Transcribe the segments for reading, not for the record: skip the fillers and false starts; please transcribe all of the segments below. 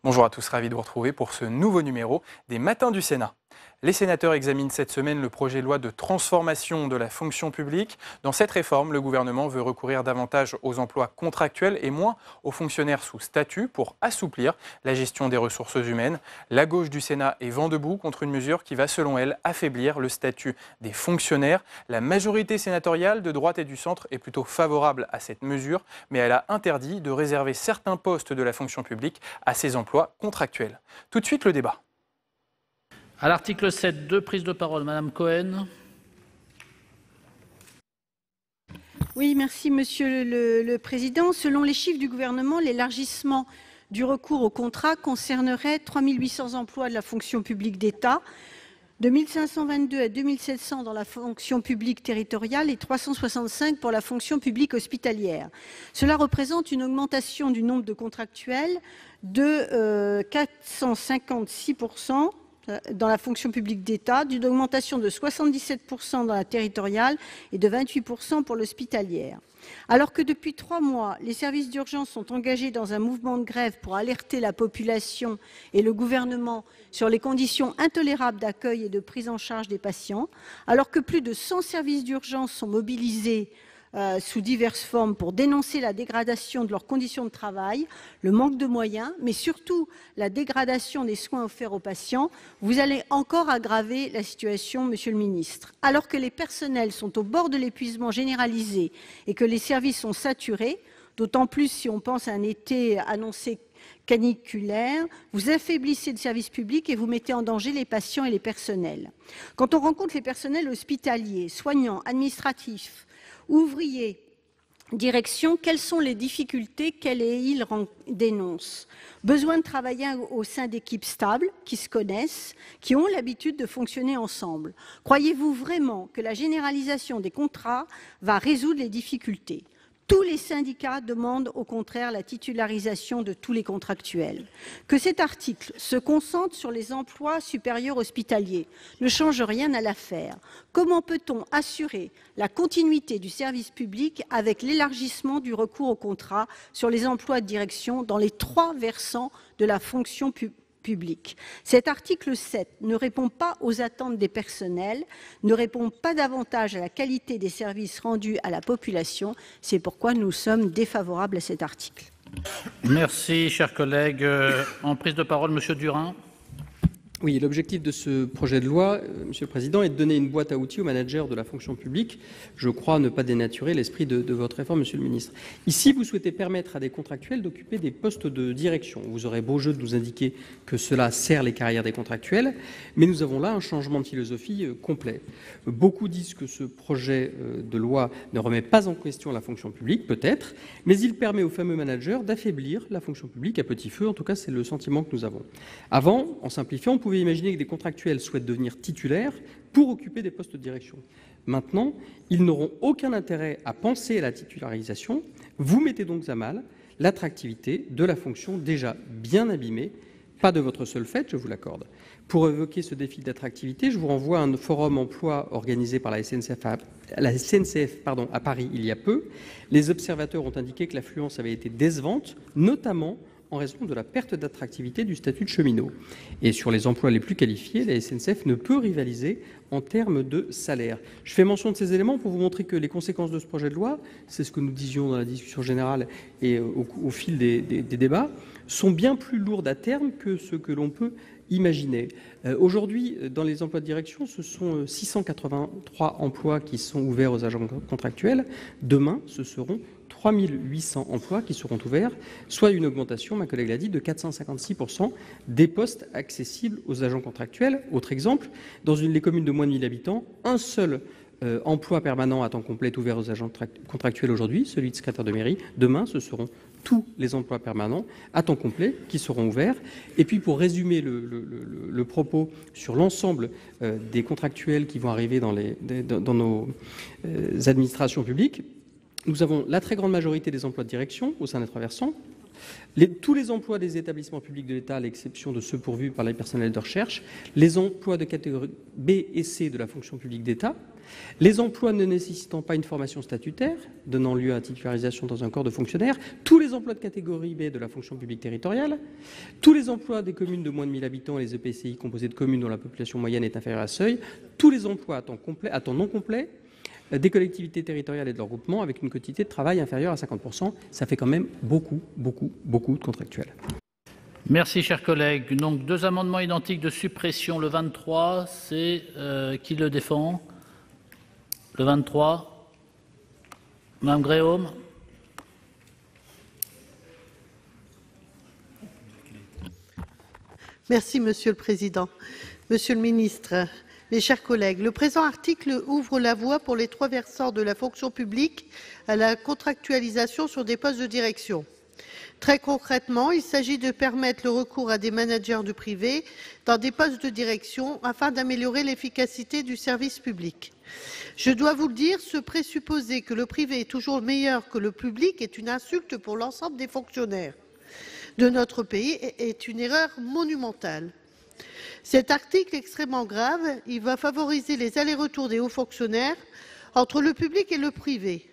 Bonjour à tous, ravi de vous retrouver pour ce nouveau numéro des Matins du Sénat. Les sénateurs examinent cette semaine le projet de loi de transformation de la fonction publique. Dans cette réforme, le gouvernement veut recourir davantage aux emplois contractuels et moins aux fonctionnaires sous statut pour assouplir la gestion des ressources humaines. La gauche du Sénat est vent debout contre une mesure qui va, selon elle, affaiblir le statut des fonctionnaires. La majorité sénatoriale de droite et du centre est plutôt favorable à cette mesure, mais elle a interdit de réserver certains postes de la fonction publique à ces emplois contractuels. Tout de suite, le débat. À l'article 7, deux prises de parole. Madame Cohen. Oui, merci Monsieur le Président. Selon les chiffres du gouvernement, l'élargissement du recours au contrat concernerait 3 800 emplois de la fonction publique d'État, de 1 522 à 2 700 dans la fonction publique territoriale et 365 pour la fonction publique hospitalière. Cela représente une augmentation du nombre de contractuels de 456% dans la fonction publique d'État, d'une augmentation de 77% dans la territoriale et de 28% pour l'hospitalière. Alors que depuis 3 mois, les services d'urgence sont engagés dans un mouvement de grève pour alerter la population et le gouvernement sur les conditions intolérables d'accueil et de prise en charge des patients, alors que plus de 100 services d'urgence sont mobilisés sous diverses formes pour dénoncer la dégradation de leurs conditions de travail, le manque de moyens, mais surtout la dégradation des soins offerts aux patients, vous allez encore aggraver la situation, Monsieur le Ministre. Alors que les personnels sont au bord de l'épuisement généralisé et que les services sont saturés, d'autant plus si on pense à un été annoncé caniculaire, vous affaiblissez le service public et vous mettez en danger les patients et les personnels. Quand on rencontre les personnels hospitaliers, soignants, administratifs, ouvriers, direction, quelles sont les difficultés qu'ils dénoncent? Besoin de travailler au sein d'équipes stables, qui se connaissent, qui ont l'habitude de fonctionner ensemble. Croyez-vous vraiment que la généralisation des contrats va résoudre les difficultés? Tous les syndicats demandent au contraire la titularisation de tous les contractuels. Que cet article se concentre sur les emplois supérieurs hospitaliers ne change rien à l'affaire. Comment peut-on assurer la continuité du service public avec l'élargissement du recours au contrat sur les emplois de direction dans les 3 versants de la fonction publique? Cet article 7 ne répond pas aux attentes des personnels, ne répond pas davantage à la qualité des services rendus à la population. C'est pourquoi nous sommes défavorables à cet article. Merci, chers collègues. En prise de parole, Monsieur Durin. Oui, l'objectif de ce projet de loi, Monsieur le Président, est de donner une boîte à outils aux managers de la fonction publique. Je crois ne pas dénaturer l'esprit de votre réforme, Monsieur le Ministre. Ici, vous souhaitez permettre à des contractuels d'occuper des postes de direction. Vous aurez beau jeu de nous indiquer que cela sert les carrières des contractuels, mais nous avons là un changement de philosophie complet. Beaucoup disent que ce projet de loi ne remet pas en question la fonction publique, peut-être, mais il permet aux fameux managers d'affaiblir la fonction publique à petit feu. En tout cas, c'est le sentiment que nous avons. Avant, en simplifiant, on pouvait imaginer que des contractuels souhaitent devenir titulaires pour occuper des postes de direction. Maintenant, ils n'auront aucun intérêt à penser à la titularisation. Vous mettez donc à mal l'attractivité de la fonction déjà bien abîmée, pas de votre seul fait, je vous l'accorde. Pour évoquer ce défi d'attractivité, je vous renvoie à un forum emploi organisé par la SNCF à Paris il y a peu. Les observateurs ont indiqué que l'affluence avait été décevante, notamment en raison de la perte d'attractivité du statut de cheminot. Et sur les emplois les plus qualifiés, la SNCF ne peut rivaliser en termes de salaire. Je fais mention de ces éléments pour vous montrer que les conséquences de ce projet de loi, c'est ce que nous disions dans la discussion générale et au fil des débats, sont bien plus lourdes à terme que ce que l'on peut imaginer. Aujourd'hui, dans les emplois de direction, ce sont 683 emplois qui sont ouverts aux agents contractuels. Demain, ce seront 3 800 emplois qui seront ouverts, soit une augmentation, ma collègue l'a dit, de 456% des postes accessibles aux agents contractuels. Autre exemple, dans les communes de moins de 1000 habitants, un seul emploi permanent à temps complet est ouvert aux agents contractuels aujourd'hui, celui de secrétaire de mairie. Demain, ce seront tous les emplois permanents à temps complet qui seront ouverts. Et puis, pour résumer le propos sur l'ensemble des contractuels qui vont arriver dans nos administrations publiques, nous avons la très grande majorité des emplois de direction au sein des 3 versants, Tous les emplois des établissements publics de l'État, à l'exception de ceux pourvus par les personnels de recherche, les emplois de catégorie B et C de la fonction publique d'État, les emplois ne nécessitant pas une formation statutaire, donnant lieu à titularisation dans un corps de fonctionnaires, tous les emplois de catégorie B de la fonction publique territoriale, tous les emplois des communes de moins de 1 000 habitants et les EPCI composés de communes dont la population moyenne est inférieure à seuil, tous les emplois à temps non complet, des collectivités territoriales et de leurs groupements avec une quotité de travail inférieure à 50%. Ça fait quand même beaucoup de contractuels. Merci, chers collègues. Donc, 2 amendements identiques de suppression. Le 23, c'est qui le défend? Le 23, Mme Gréaume. Merci, Monsieur le Président. Monsieur le Ministre, mes chers collègues, le présent article ouvre la voie pour les 3 versants de la fonction publique à la contractualisation sur des postes de direction. Très concrètement, il s'agit de permettre le recours à des managers du privé dans des postes de direction afin d'améliorer l'efficacité du service public. Je dois vous le dire, ce présupposer que le privé est toujours meilleur que le public est une insulte pour l'ensemble des fonctionnaires de notre pays et est une erreur monumentale. Cet article extrêmement grave, il va favoriser les allers-retours des hauts fonctionnaires entre le public et le privé.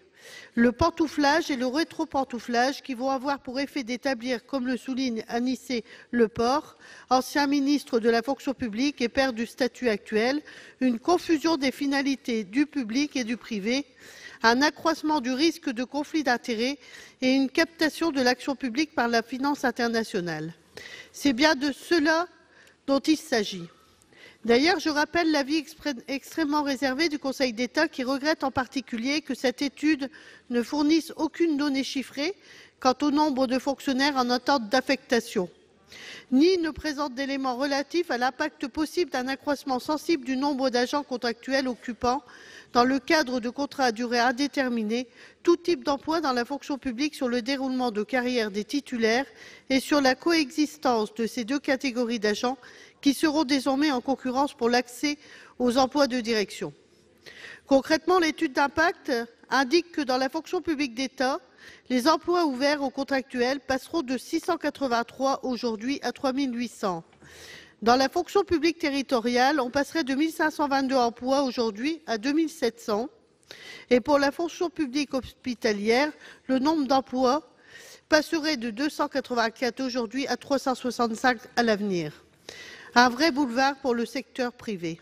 Le pantouflage et le rétro-pantouflage qui vont avoir pour effet d'établir, comme le souligne Anicet Leport, ancien ministre de la fonction publique et père du statut actuel, une confusion des finalités du public et du privé, un accroissement du risque de conflit d'intérêts et une captation de l'action publique par la finance internationale. C'est bien de cela dont il s'agit. D'ailleurs, je rappelle l'avis extrêmement réservé du Conseil d'État qui regrette en particulier que cette étude ne fournisse aucune donnée chiffrée quant au nombre de fonctionnaires en attente d'affectation, ni ne présente d'éléments relatifs à l'impact possible d'un accroissement sensible du nombre d'agents contractuels occupant, dans le cadre de contrats à durée indéterminée, tout type d'emploi dans la fonction publique sur le déroulement de carrière des titulaires et sur la coexistence de ces 2 catégories d'agents qui seront désormais en concurrence pour l'accès aux emplois de direction. Concrètement, l'étude d'impact indique que dans la fonction publique d'État, les emplois ouverts aux contractuels passeront de 683 aujourd'hui à 3 800. Dans la fonction publique territoriale, on passerait de 1 522 emplois aujourd'hui à 2 700. Et pour la fonction publique hospitalière, le nombre d'emplois passerait de 284 aujourd'hui à 365 à l'avenir. Un vrai boulevard pour le secteur privé.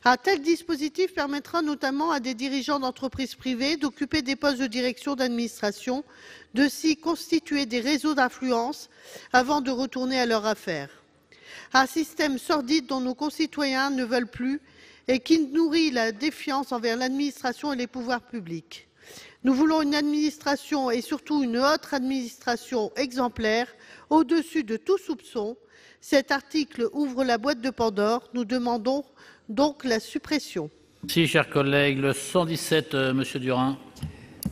Un tel dispositif permettra notamment à des dirigeants d'entreprises privées d'occuper des postes de direction d'administration, de s'y constituer des réseaux d'influence avant de retourner à leur affaire. Un système sordide dont nos concitoyens ne veulent plus et qui nourrit la défiance envers l'administration et les pouvoirs publics. Nous voulons une administration et surtout une haute administration exemplaire, au-dessus de tout soupçon. Cet article ouvre la boîte de Pandore. Nous demandons donc la suppression. Merci, chers collègues. Le 117, Monsieur Durin.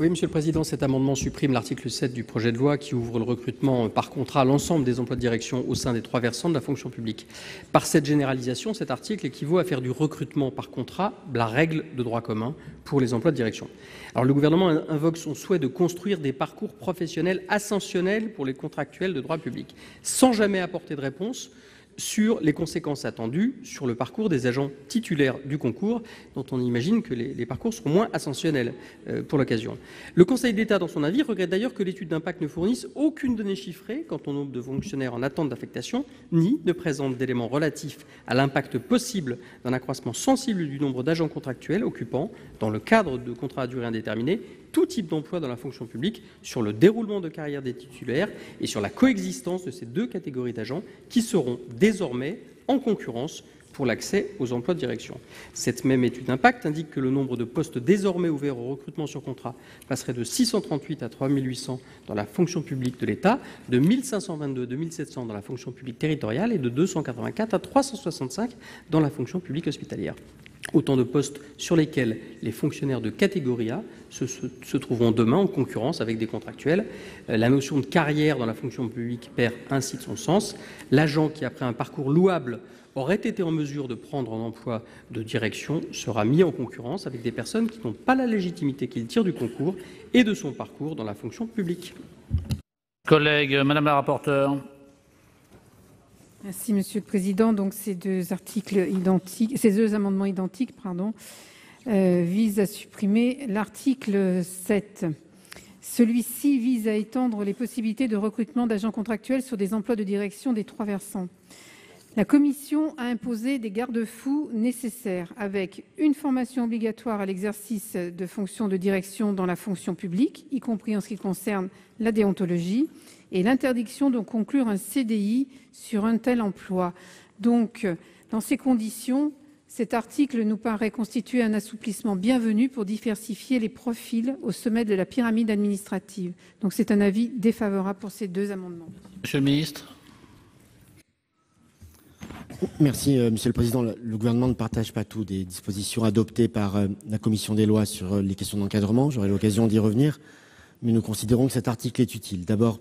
Oui, Monsieur le Président, cet amendement supprime l'article 7 du projet de loi qui ouvre le recrutement par contrat à l'ensemble des emplois de direction au sein des 3 versants de la fonction publique. Par cette généralisation, cet article équivaut à faire du recrutement par contrat la règle de droit commun pour les emplois de direction. Alors, le gouvernement invoque son souhait de construire des parcours professionnels ascensionnels pour les contractuels de droit public, sans jamais apporter de réponse sur les conséquences attendues sur le parcours des agents titulaires du concours, dont on imagine que les parcours seront moins ascensionnels pour l'occasion. Le Conseil d'État, dans son avis, regrette d'ailleurs que l'étude d'impact ne fournisse aucune donnée chiffrée quant au nombre de fonctionnaires en attente d'affectation, ni ne présente d'éléments relatifs à l'impact possible d'un accroissement sensible du nombre d'agents contractuels occupant, dans le cadre de contrats à durée indéterminée, tout type d'emploi dans la fonction publique, sur le déroulement de carrière des titulaires et sur la coexistence de ces 2 catégories d'agents qui seront désormais en concurrence pour l'accès aux emplois de direction. Cette même étude d'impact indique que le nombre de postes désormais ouverts au recrutement sur contrat passerait de 638 à 3 800 dans la fonction publique de l'État, de 1 522 à 2 700 dans la fonction publique territoriale et de 284 à 365 dans la fonction publique hospitalière. Autant de postes sur lesquels les fonctionnaires de catégorie A se trouveront demain en concurrence avec des contractuels. La notion de carrière dans la fonction publique perd ainsi de son sens. L'agent qui, après un parcours louable, aurait été en mesure de prendre un emploi de direction sera mis en concurrence avec des personnes qui n'ont pas la légitimité qu'il tire du concours et de son parcours dans la fonction publique. Collègue, Madame la rapporteure. Merci Monsieur le Président. Donc ces deux amendements identiques, visent à supprimer l'article 7. Celui-ci vise à étendre les possibilités de recrutement d'agents contractuels sur des emplois de direction des 3 versants. La Commission a imposé des garde-fous nécessaires avec une formation obligatoire à l'exercice de fonctions de direction dans la fonction publique, y compris en ce qui concerne la déontologie, et l'interdiction de conclure un CDI sur un tel emploi. Donc, dans ces conditions, cet article nous paraît constituer un assouplissement bienvenu pour diversifier les profils au sommet de la pyramide administrative. Donc c'est un avis défavorable pour ces deux amendements. Monsieur le ministre. Merci, Monsieur le Président. Le gouvernement ne partage pas toutes les dispositions adoptées par la Commission des lois sur les questions d'encadrement. J'aurai l'occasion d'y revenir. Mais nous considérons que cet article est utile. D'abord,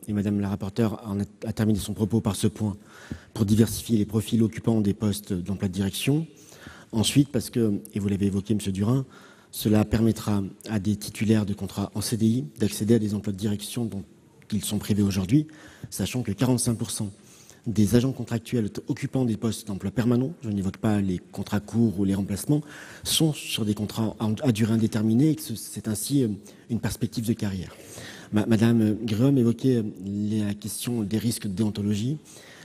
et Madame la rapporteure a terminé son propos par ce point, pour diversifier les profils occupant des postes d'emploi de direction. Ensuite, parce que, et vous l'avez évoqué, Monsieur Durin, cela permettra à des titulaires de contrats en CDI d'accéder à des emplois de direction dont ils sont privés aujourd'hui, sachant que 45% des agents contractuels occupant des postes d'emploi permanents, je n'évoque pas les contrats courts ou les remplacements, sont sur des contrats à durée indéterminée et que c'est ainsi une perspective de carrière. Madame Gréaume évoquait la question des risques de déontologie.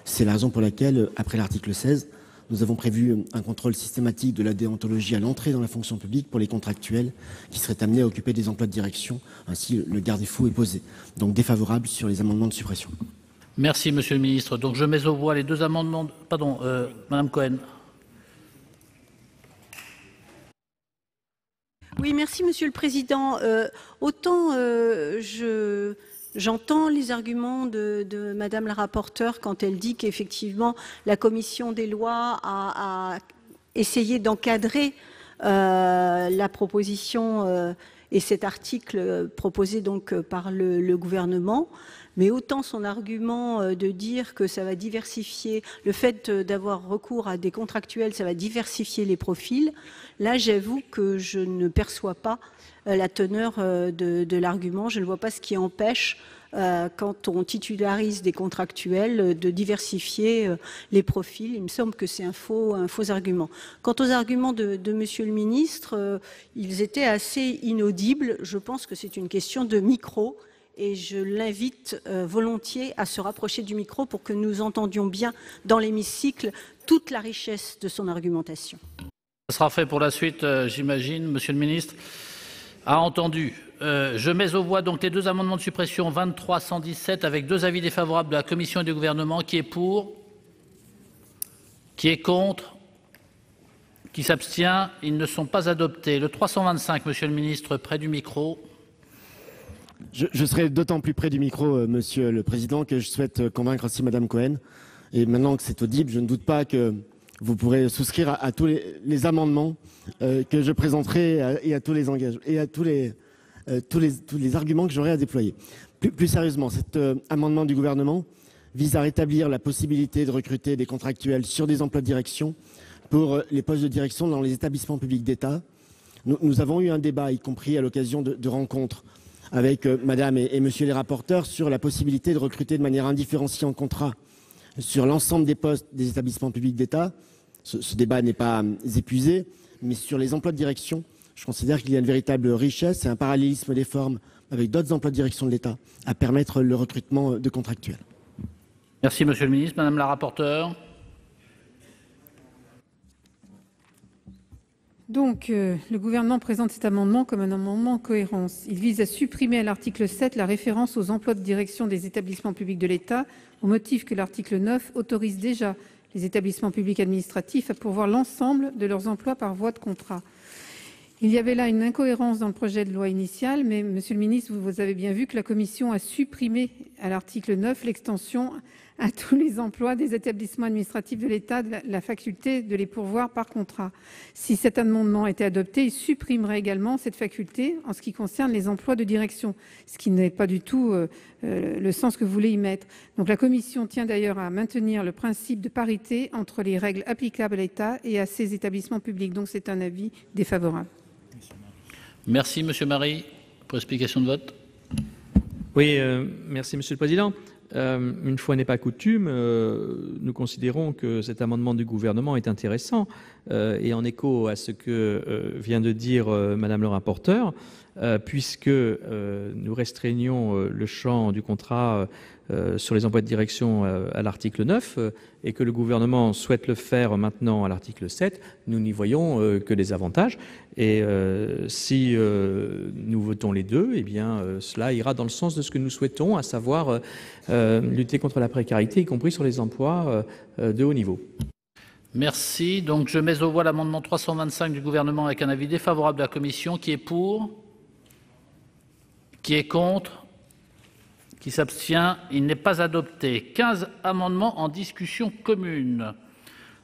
C'est la raison pour laquelle, après l'article 16, nous avons prévu un contrôle systématique de la déontologie à l'entrée dans la fonction publique pour les contractuels qui seraient amenés à occuper des emplois de direction. Ainsi, le garde-fou est posé. Donc défavorable sur les amendements de suppression. Merci, Monsieur le Ministre. Donc je mets aux voix les deux amendements. Pardon, Madame Cohen. Oui, merci Monsieur le Président. Autant j'entends les arguments de Madame la rapporteure quand elle dit qu'effectivement la Commission des lois a essayé d'encadrer la proposition et cet article proposé donc par le gouvernement. Mais autant son argument de dire que ça va diversifier, le fait d'avoir recours à des contractuels, ça va diversifier les profils, là j'avoue que je ne perçois pas la teneur de l'argument. Je ne vois pas ce qui empêche, quand on titularise des contractuels, de diversifier les profils. Il me semble que c'est un faux argument. Quant aux arguments de Monsieur le Ministre, ils étaient assez inaudibles. Je pense que c'est une question de micro. Et je l'invite volontiers à se rapprocher du micro pour que nous entendions bien dans l'hémicycle toute la richesse de son argumentation. Ce sera fait pour la suite, j'imagine. Monsieur le Ministre a entendu. Je mets aux voix donc les deux amendements de suppression 23 117 avec deux avis défavorables de la Commission et du gouvernement. Qui est pour? Qui est contre? Qui s'abstient? Ils ne sont pas adoptés. Le 325, Monsieur le Ministre, près du micro. Je serai d'autant plus près du micro, Monsieur le Président, que je souhaite convaincre aussi Madame Cohen. Et maintenant que c'est audible, je ne doute pas que vous pourrez souscrire à tous les amendements que je présenterai et à tous les engagements et à tous les arguments que j'aurai à déployer. Plus sérieusement, cet amendement du gouvernement vise à rétablir la possibilité de recruter des contractuels sur des emplois de direction pour les postes de direction dans les établissements publics d'État. Nous avons eu un débat, y compris à l'occasion de rencontres, avec Madame et Monsieur les rapporteurs sur la possibilité de recruter de manière indifférenciée en contrat sur l'ensemble des postes des établissements publics d'État. Ce débat n'est pas épuisé, mais sur les emplois de direction, je considère qu'il y a une véritable richesse et un parallélisme des formes avec d'autres emplois de direction de l'État à permettre le recrutement de contractuels. Merci Monsieur le Ministre. Madame la rapporteure. Donc, le gouvernement présente cet amendement comme un amendement en cohérence. Il vise à supprimer à l'article 7 la référence aux emplois de direction des établissements publics de l'État, au motif que l'article 9 autorise déjà les établissements publics administratifs à pourvoir l'ensemble de leurs emplois par voie de contrat. Il y avait là une incohérence dans le projet de loi initial, mais Monsieur le Ministre, vous avez bien vu que la Commission a supprimé à l'article 9 l'extension à tous les emplois des établissements administratifs de l'État de la faculté de les pourvoir par contrat. Si cet amendement était adopté, il supprimerait également cette faculté en ce qui concerne les emplois de direction, ce qui n'est pas du tout le sens que vous voulez y mettre. Donc la Commission tient d'ailleurs à maintenir le principe de parité entre les règles applicables à l'État et à ses établissements publics. Donc c'est un avis défavorable. Merci Monsieur Marie pour explication de vote. Oui, merci Monsieur le Président. Une fois n'est pas coutume, nous considérons que cet amendement du gouvernement est intéressant et en écho à ce que vient de dire Madame le rapporteur, puisque nous restreignons le champ du contrat sur les emplois de direction à l'article 9 et que le gouvernement souhaite le faire maintenant à l'article 7, nous n'y voyons que des avantages. Et si nous votons les deux, eh bien, cela ira dans le sens de ce que nous souhaitons, à savoir lutter contre la précarité, y compris sur les emplois de haut niveau. Merci. Donc, je mets aux voix l'amendement 325 du gouvernement avec un avis défavorable de la commission. Qui est pour? Qui est contre? Qui s'abstient? Il n'est pas adopté. 15 amendements en discussion commune.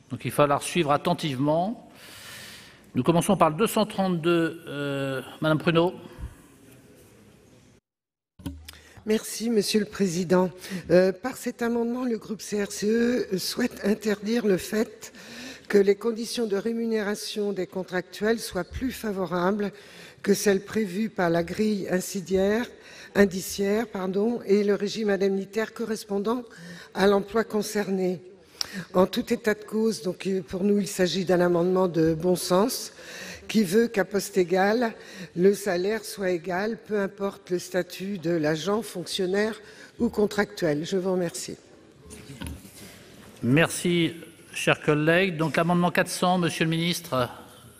Donc il va falloir suivre attentivement. Nous commençons par le 232. Madame Pruneau. Merci, Monsieur le Président. Par cet amendement, le groupe CRCE souhaite interdire le fait que les conditions de rémunération des contractuels soient plus favorables que celles prévues par la grille indiciaire et le régime indemnitaire correspondant à l'emploi concerné. En tout état de cause, donc pour nous, il s'agit d'un amendement de bon sens qui veut qu'à poste égal, le salaire soit égal, peu importe le statut de l'agent, fonctionnaire ou contractuel. Je vous remercie. Merci, chers collègues. Donc l'amendement 400, Monsieur le Ministre,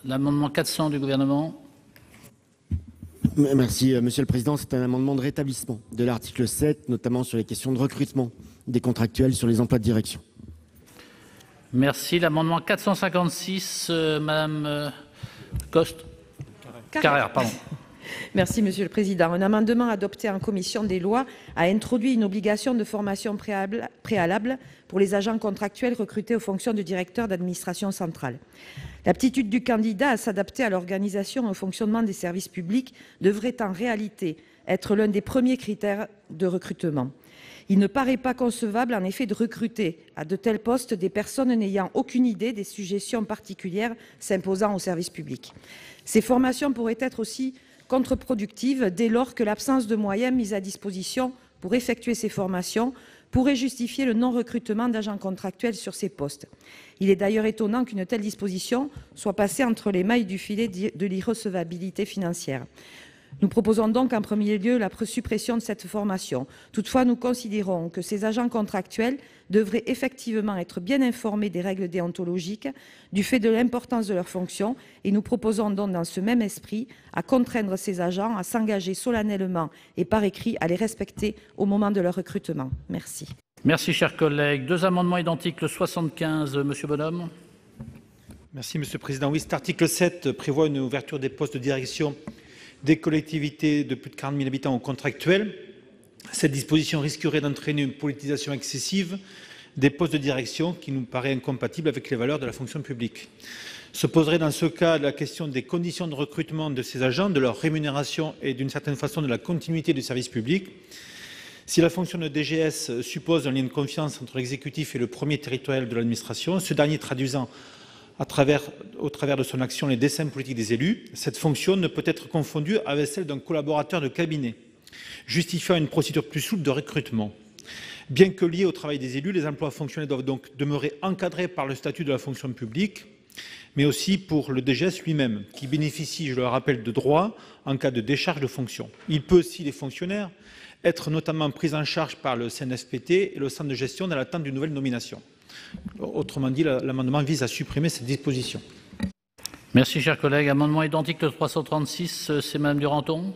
l'amendement 400 du gouvernement. Merci, Monsieur le Président. C'est un amendement de rétablissement de l'article 7, notamment sur les questions de recrutement des contractuels sur les emplois de direction. Merci. L'amendement 456, Madame Coste. Carrère, pardon. Merci, Monsieur le Président. Un amendement adopté en commission des lois a introduit une obligation de formation préalable pour les agents contractuels recrutés aux fonctions de directeur d'administration centrale. L'aptitude du candidat à s'adapter à l'organisation et au fonctionnement des services publics devrait en réalité être l'un des premiers critères de recrutement. Il ne paraît pas concevable, en effet, de recruter à de tels postes des personnes n'ayant aucune idée des sujétions particulières s'imposant au service public. Ces formations pourraient être aussi contre-productives dès lors que l'absence de moyens mis à disposition pour effectuer ces formations pourrait justifier le non-recrutement d'agents contractuels sur ces postes. Il est d'ailleurs étonnant qu'une telle disposition soit passée entre les mailles du filet de l'irrecevabilité financière. Nous proposons donc en premier lieu la suppression de cette formation. Toutefois, nous considérons que ces agents contractuels devraient effectivement être bien informés des règles déontologiques du fait de l'importance de leur fonction et nous proposons donc dans ce même esprit à contraindre ces agents à s'engager solennellement et par écrit à les respecter au moment de leur recrutement. Merci. Merci, chers collègues. Deux amendements identiques, le 75, Monsieur Bonhomme. Merci, Monsieur le Président. Oui, cet article 7 prévoit une ouverture des postes de direction des collectivités de plus de 40 000 habitants aux contractuels. Cette disposition risquerait d'entraîner une politisation excessive des postes de direction qui nous paraît incompatible avec les valeurs de la fonction publique. Se poserait dans ce cas la question des conditions de recrutement de ces agents, de leur rémunération et d'une certaine façon de la continuité du service public. Si la fonction de DGS suppose un lien de confiance entre l'exécutif et le premier territorial de l'administration, ce dernier traduisant au travers de son action les desseins politiques des élus, cette fonction ne peut être confondue avec celle d'un collaborateur de cabinet, justifiant une procédure plus souple de recrutement. Bien que liés au travail des élus, les emplois fonctionnels doivent donc demeurer encadrés par le statut de la fonction publique, mais aussi pour le DGS lui-même, qui bénéficie, je le rappelle, de droits en cas de décharge de fonction. Il peut, s'il est fonctionnaire, être notamment pris en charge par le CNFPT et le centre de gestion dans l'attente d'une nouvelle nomination. Autrement dit, l'amendement vise à supprimer cette disposition. Merci, chers collègues. Amendement identique le 336, c'est Madame Duranton.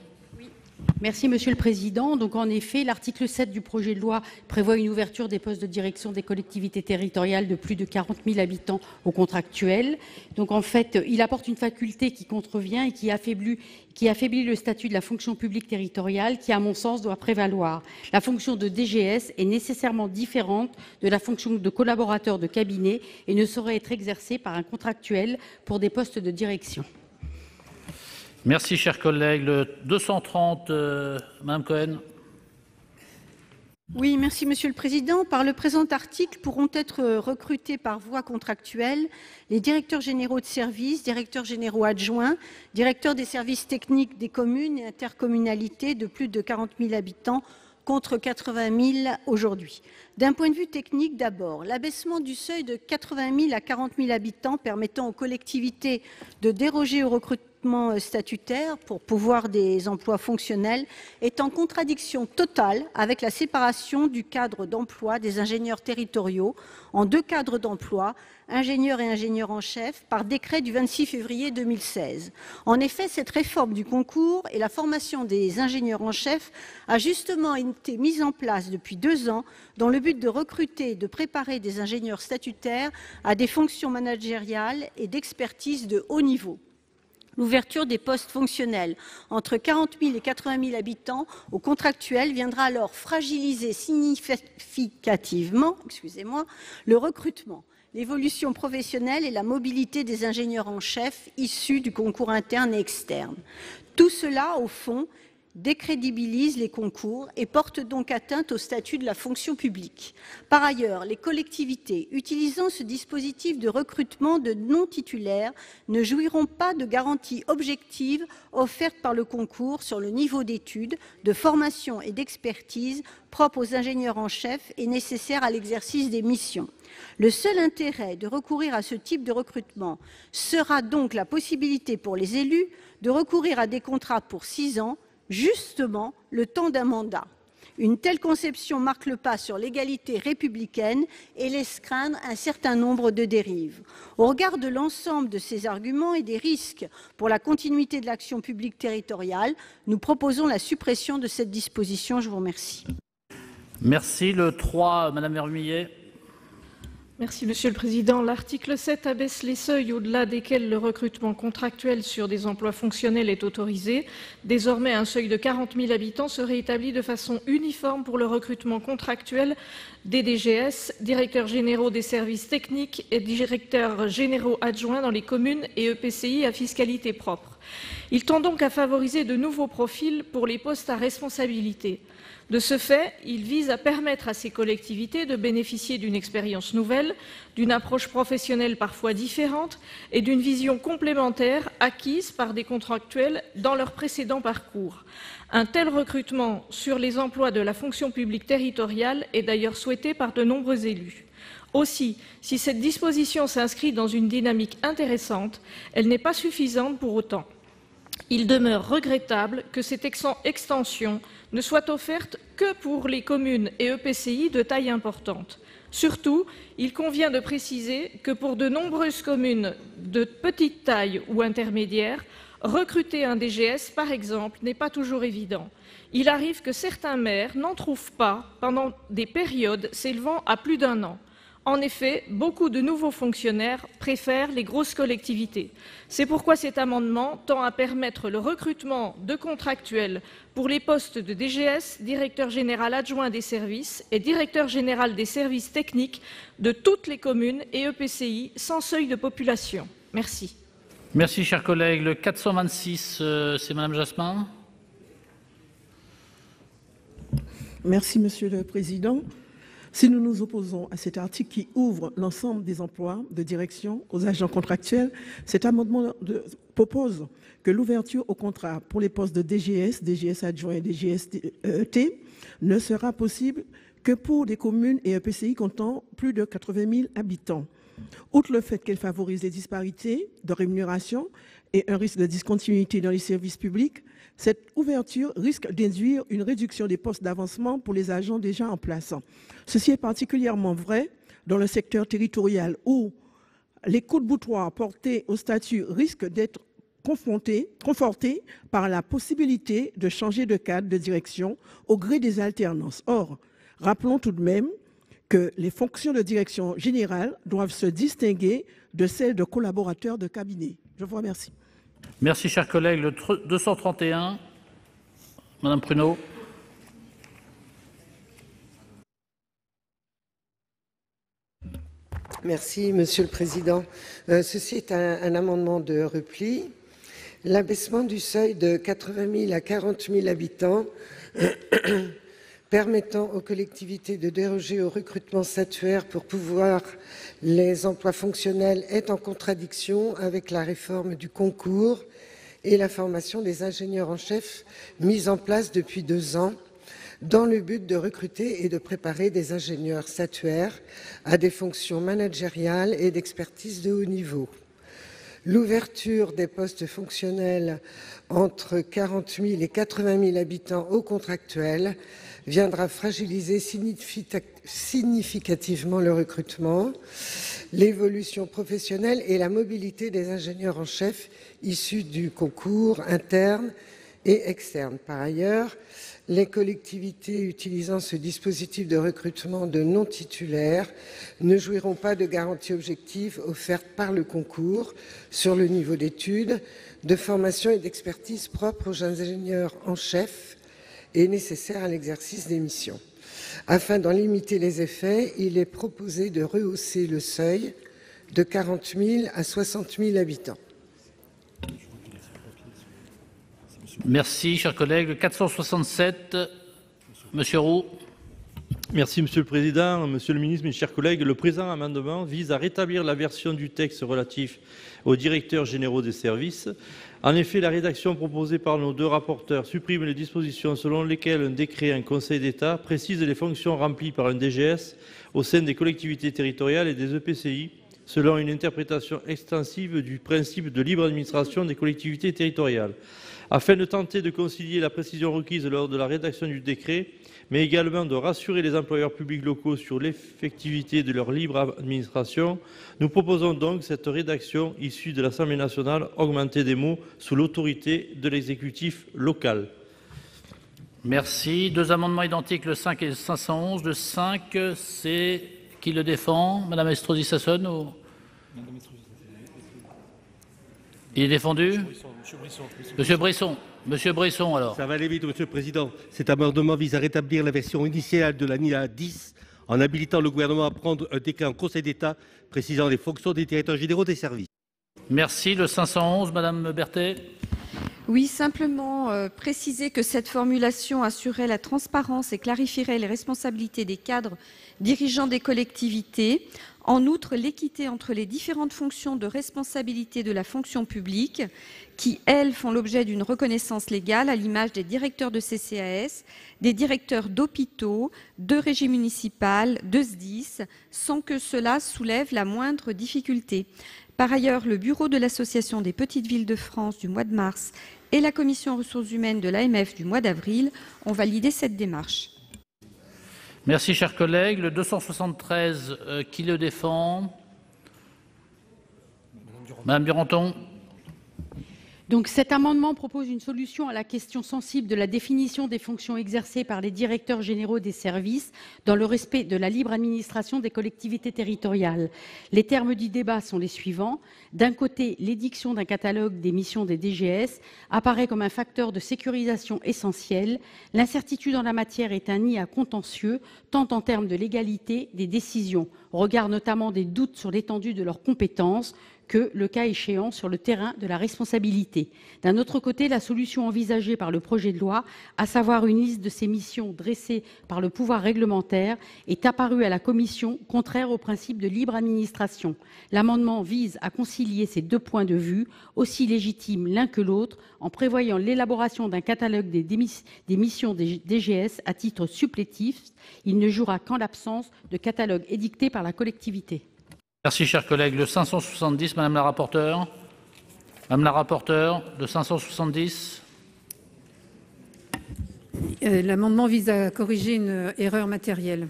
Merci, Monsieur le Président. Donc, en effet, l'article 7 du projet de loi prévoit une ouverture des postes de direction des collectivités territoriales de plus de 40 000 habitants aux contractuels. Donc, en fait, il apporte une faculté qui contrevient et qui affaiblit le statut de la fonction publique territoriale qui, à mon sens, doit prévaloir. La fonction de DGS est nécessairement différente de la fonction de collaborateur de cabinet et ne saurait être exercée par un contractuel pour des postes de direction. Merci, chers collègues. Le 230, Madame Cohen. Oui, merci Monsieur le Président. Par le présent article, pourront être recrutés par voie contractuelle les directeurs généraux de services, directeurs généraux adjoints, directeurs des services techniques des communes et intercommunalités de plus de 40 000 habitants, contre 80 000 aujourd'hui. D'un point de vue technique d'abord, l'abaissement du seuil de 80 000 à 40 000 habitants permettant aux collectivités de déroger au recrutement statutaire pour pourvoir des emplois fonctionnels est en contradiction totale avec la séparation du cadre d'emploi des ingénieurs territoriaux en deux cadres d'emploi, ingénieurs et ingénieurs en chef, par décret du 26 février 2016. En effet, cette réforme du concours et la formation des ingénieurs en chef a justement été mise en place depuis 2 ans dans le but de recruter et de préparer des ingénieurs statutaires à des fonctions managériales et d'expertise de haut niveau. L'ouverture des postes fonctionnels entre 40 000 et 80 000 habitants aux contractuels viendra alors fragiliser significativement le recrutement, l'évolution professionnelle et la mobilité des ingénieurs en chef issus du concours interne et externe. Tout cela, au fond, décrédibilise les concours et porte donc atteinte au statut de la fonction publique. Par ailleurs, les collectivités utilisant ce dispositif de recrutement de non-titulaires ne jouiront pas de garanties objectives offertes par le concours sur le niveau d'études, de formation et d'expertise propres aux ingénieurs en chef et nécessaires à l'exercice des missions. Le seul intérêt de recourir à ce type de recrutement sera donc la possibilité pour les élus de recourir à des contrats pour 6 ans, justement le temps d'un mandat. Une telle conception marque le pas sur l'égalité républicaine et laisse craindre un certain nombre de dérives. Au regard de l'ensemble de ces arguments et des risques pour la continuité de l'action publique territoriale, nous proposons la suppression de cette disposition. Je vous remercie. Merci. Le 3, Madame Vermeillet. Merci Monsieur le Président. L'article 7 abaisse les seuils au-delà desquels le recrutement contractuel sur des emplois fonctionnels est autorisé. Désormais, un seuil de 40 000 habitants serait établi de façon uniforme pour le recrutement contractuel des DGS, directeurs généraux des services techniques et directeurs généraux adjoints dans les communes et EPCI à fiscalité propre. Il tend donc à favoriser de nouveaux profils pour les postes à responsabilité. De ce fait, il vise à permettre à ces collectivités de bénéficier d'une expérience nouvelle, d'une approche professionnelle parfois différente et d'une vision complémentaire acquise par des contractuels dans leur précédent parcours. Un tel recrutement sur les emplois de la fonction publique territoriale est d'ailleurs souhaité par de nombreux élus. Aussi, si cette disposition s'inscrit dans une dynamique intéressante, elle n'est pas suffisante pour autant. Il demeure regrettable que cette extension ne soit offerte que pour les communes et EPCI de taille importante. Surtout, il convient de préciser que pour de nombreuses communes de petite taille ou intermédiaire, recruter un DGS, par exemple, n'est pas toujours évident. Il arrive que certains maires n'en trouvent pas pendant des périodes s'élevant à plus d'1 an. En effet, beaucoup de nouveaux fonctionnaires préfèrent les grosses collectivités. C'est pourquoi cet amendement tend à permettre le recrutement de contractuels pour les postes de DGS, directeur général adjoint des services et directeur général des services techniques de toutes les communes et EPCI sans seuil de population. Merci. Merci, chers collègues. Le 426, c'est Madame Jasmin. Merci, Monsieur le Président. Si nous nous opposons à cet article qui ouvre l'ensemble des emplois de direction aux agents contractuels, cet amendement propose que l'ouverture au contrat pour les postes de DGS, DGS adjoint et DGS-T ne sera possible que pour des communes et EPCI comptant plus de 80 000 habitants. Outre le fait qu'elle favorise les disparités de rémunération et un risque de discontinuité dans les services publics, cette ouverture risque d'induire une réduction des postes d'avancement pour les agents déjà en place. Ceci est particulièrement vrai dans le secteur territorial où les coups de boutoir portés au statut risquent d'être confortés par la possibilité de changer de cadre de direction au gré des alternances. Or, rappelons tout de même que les fonctions de direction générale doivent se distinguer de celles de collaborateurs de cabinet. Je vous remercie. Merci, chers collègues. Le 231, Madame Pruneau. Merci, Monsieur le Président. Ceci est un amendement de repli. L'abaissement du seuil de 80 000 à 40 000 habitants permettant aux collectivités de déroger au recrutement statuaire pour pouvoir les emplois fonctionnels est en contradiction avec la réforme du concours et la formation des ingénieurs en chef mise en place depuis 2 ans dans le but de recruter et de préparer des ingénieurs statuaires à des fonctions managériales et d'expertise de haut niveau. L'ouverture des postes fonctionnels entre 40 000 et 80 000 habitants aux contractuels viendra fragiliser significativement le recrutement, l'évolution professionnelle et la mobilité des ingénieurs en chef issus du concours interne et externe. Par ailleurs, les collectivités utilisant ce dispositif de recrutement de non-titulaires ne jouiront pas de garanties objectives offertes par le concours sur le niveau d'études, de formation et d'expertise propres aux jeunes ingénieurs en chef et nécessaires à l'exercice des missions. Afin d'en limiter les effets, il est proposé de rehausser le seuil de 40 000 à 60 000 habitants. Merci, cher collègue. Le 467, Monsieur Roux. Merci, Monsieur le Président. Monsieur le Ministre, mes chers collègues, le présent amendement vise à rétablir la version du texte relatif aux directeurs généraux des services. En effet, la rédaction proposée par nos 2 rapporteurs supprime les dispositions selon lesquelles un décret en Conseil d'État précise les fonctions remplies par un DGS au sein des collectivités territoriales et des EPCI, selon une interprétation extensive du principe de libre administration des collectivités territoriales. Afin de tenter de concilier la précision requise lors de la rédaction du décret, mais également de rassurer les employeurs publics locaux sur l'effectivité de leur libre administration, nous proposons donc cette rédaction issue de l'Assemblée nationale augmentée des mots « sous l'autorité de l'exécutif local ». Merci. 2 amendements identiques, le 5 et le 511. Le 5, c'est qui le défend? Madame Estrosi Sassone ou... Il est défendu? Monsieur Brisson. Monsieur Brisson, alors. Ça va aller vite, Monsieur le Président. Cet amendement vise à rétablir la version initiale de l'alinéa 10 en habilitant le gouvernement à prendre un décret en Conseil d'État précisant les fonctions des directeurs généraux des services. Merci. Le 511, Madame Berthet. Oui, simplement préciser que cette formulation assurerait la transparence et clarifierait les responsabilités des cadres dirigeants des collectivités. En outre, l'équité entre les différentes fonctions de responsabilité de la fonction publique, qui, elles, font l'objet d'une reconnaissance légale, à l'image des directeurs de CCAS, des directeurs d'hôpitaux, de régie municipale, de SDIS, sans que cela soulève la moindre difficulté. Par ailleurs, le bureau de l'Association des petites villes de France du mois de mars et la commission ressources humaines de l'AMF du mois d'avril ont validé cette démarche. Merci, chers collègues. Le 273, qui le défend? Madame Duranton. Donc cet amendement propose une solution à la question sensible de la définition des fonctions exercées par les directeurs généraux des services dans le respect de la libre administration des collectivités territoriales. Les termes du débat sont les suivants. D'un côté, l'édiction d'un catalogue des missions des DGS apparaît comme un facteur de sécurisation essentiel. L'incertitude en la matière est un nid à contentieux, tant en termes de légalité des décisions, au regard notamment des doutes sur l'étendue de leurs compétences, que, le cas échéant, sur le terrain de la responsabilité. D'un autre côté, la solution envisagée par le projet de loi, à savoir une liste de ces missions dressée par le pouvoir réglementaire, est apparue à la Commission contraire au principe de libre administration. L'amendement vise à concilier ces 2 points de vue, aussi légitimes l'un que l'autre, en prévoyant l'élaboration d'un catalogue des missions des DGS à titre supplétif. Il ne jouera qu'en l'absence de catalogue édicté par la collectivité. Merci, chers collègues. Le 570, Madame la rapporteure. Madame la rapporteure, le 570. L'amendement vise à corriger une erreur matérielle.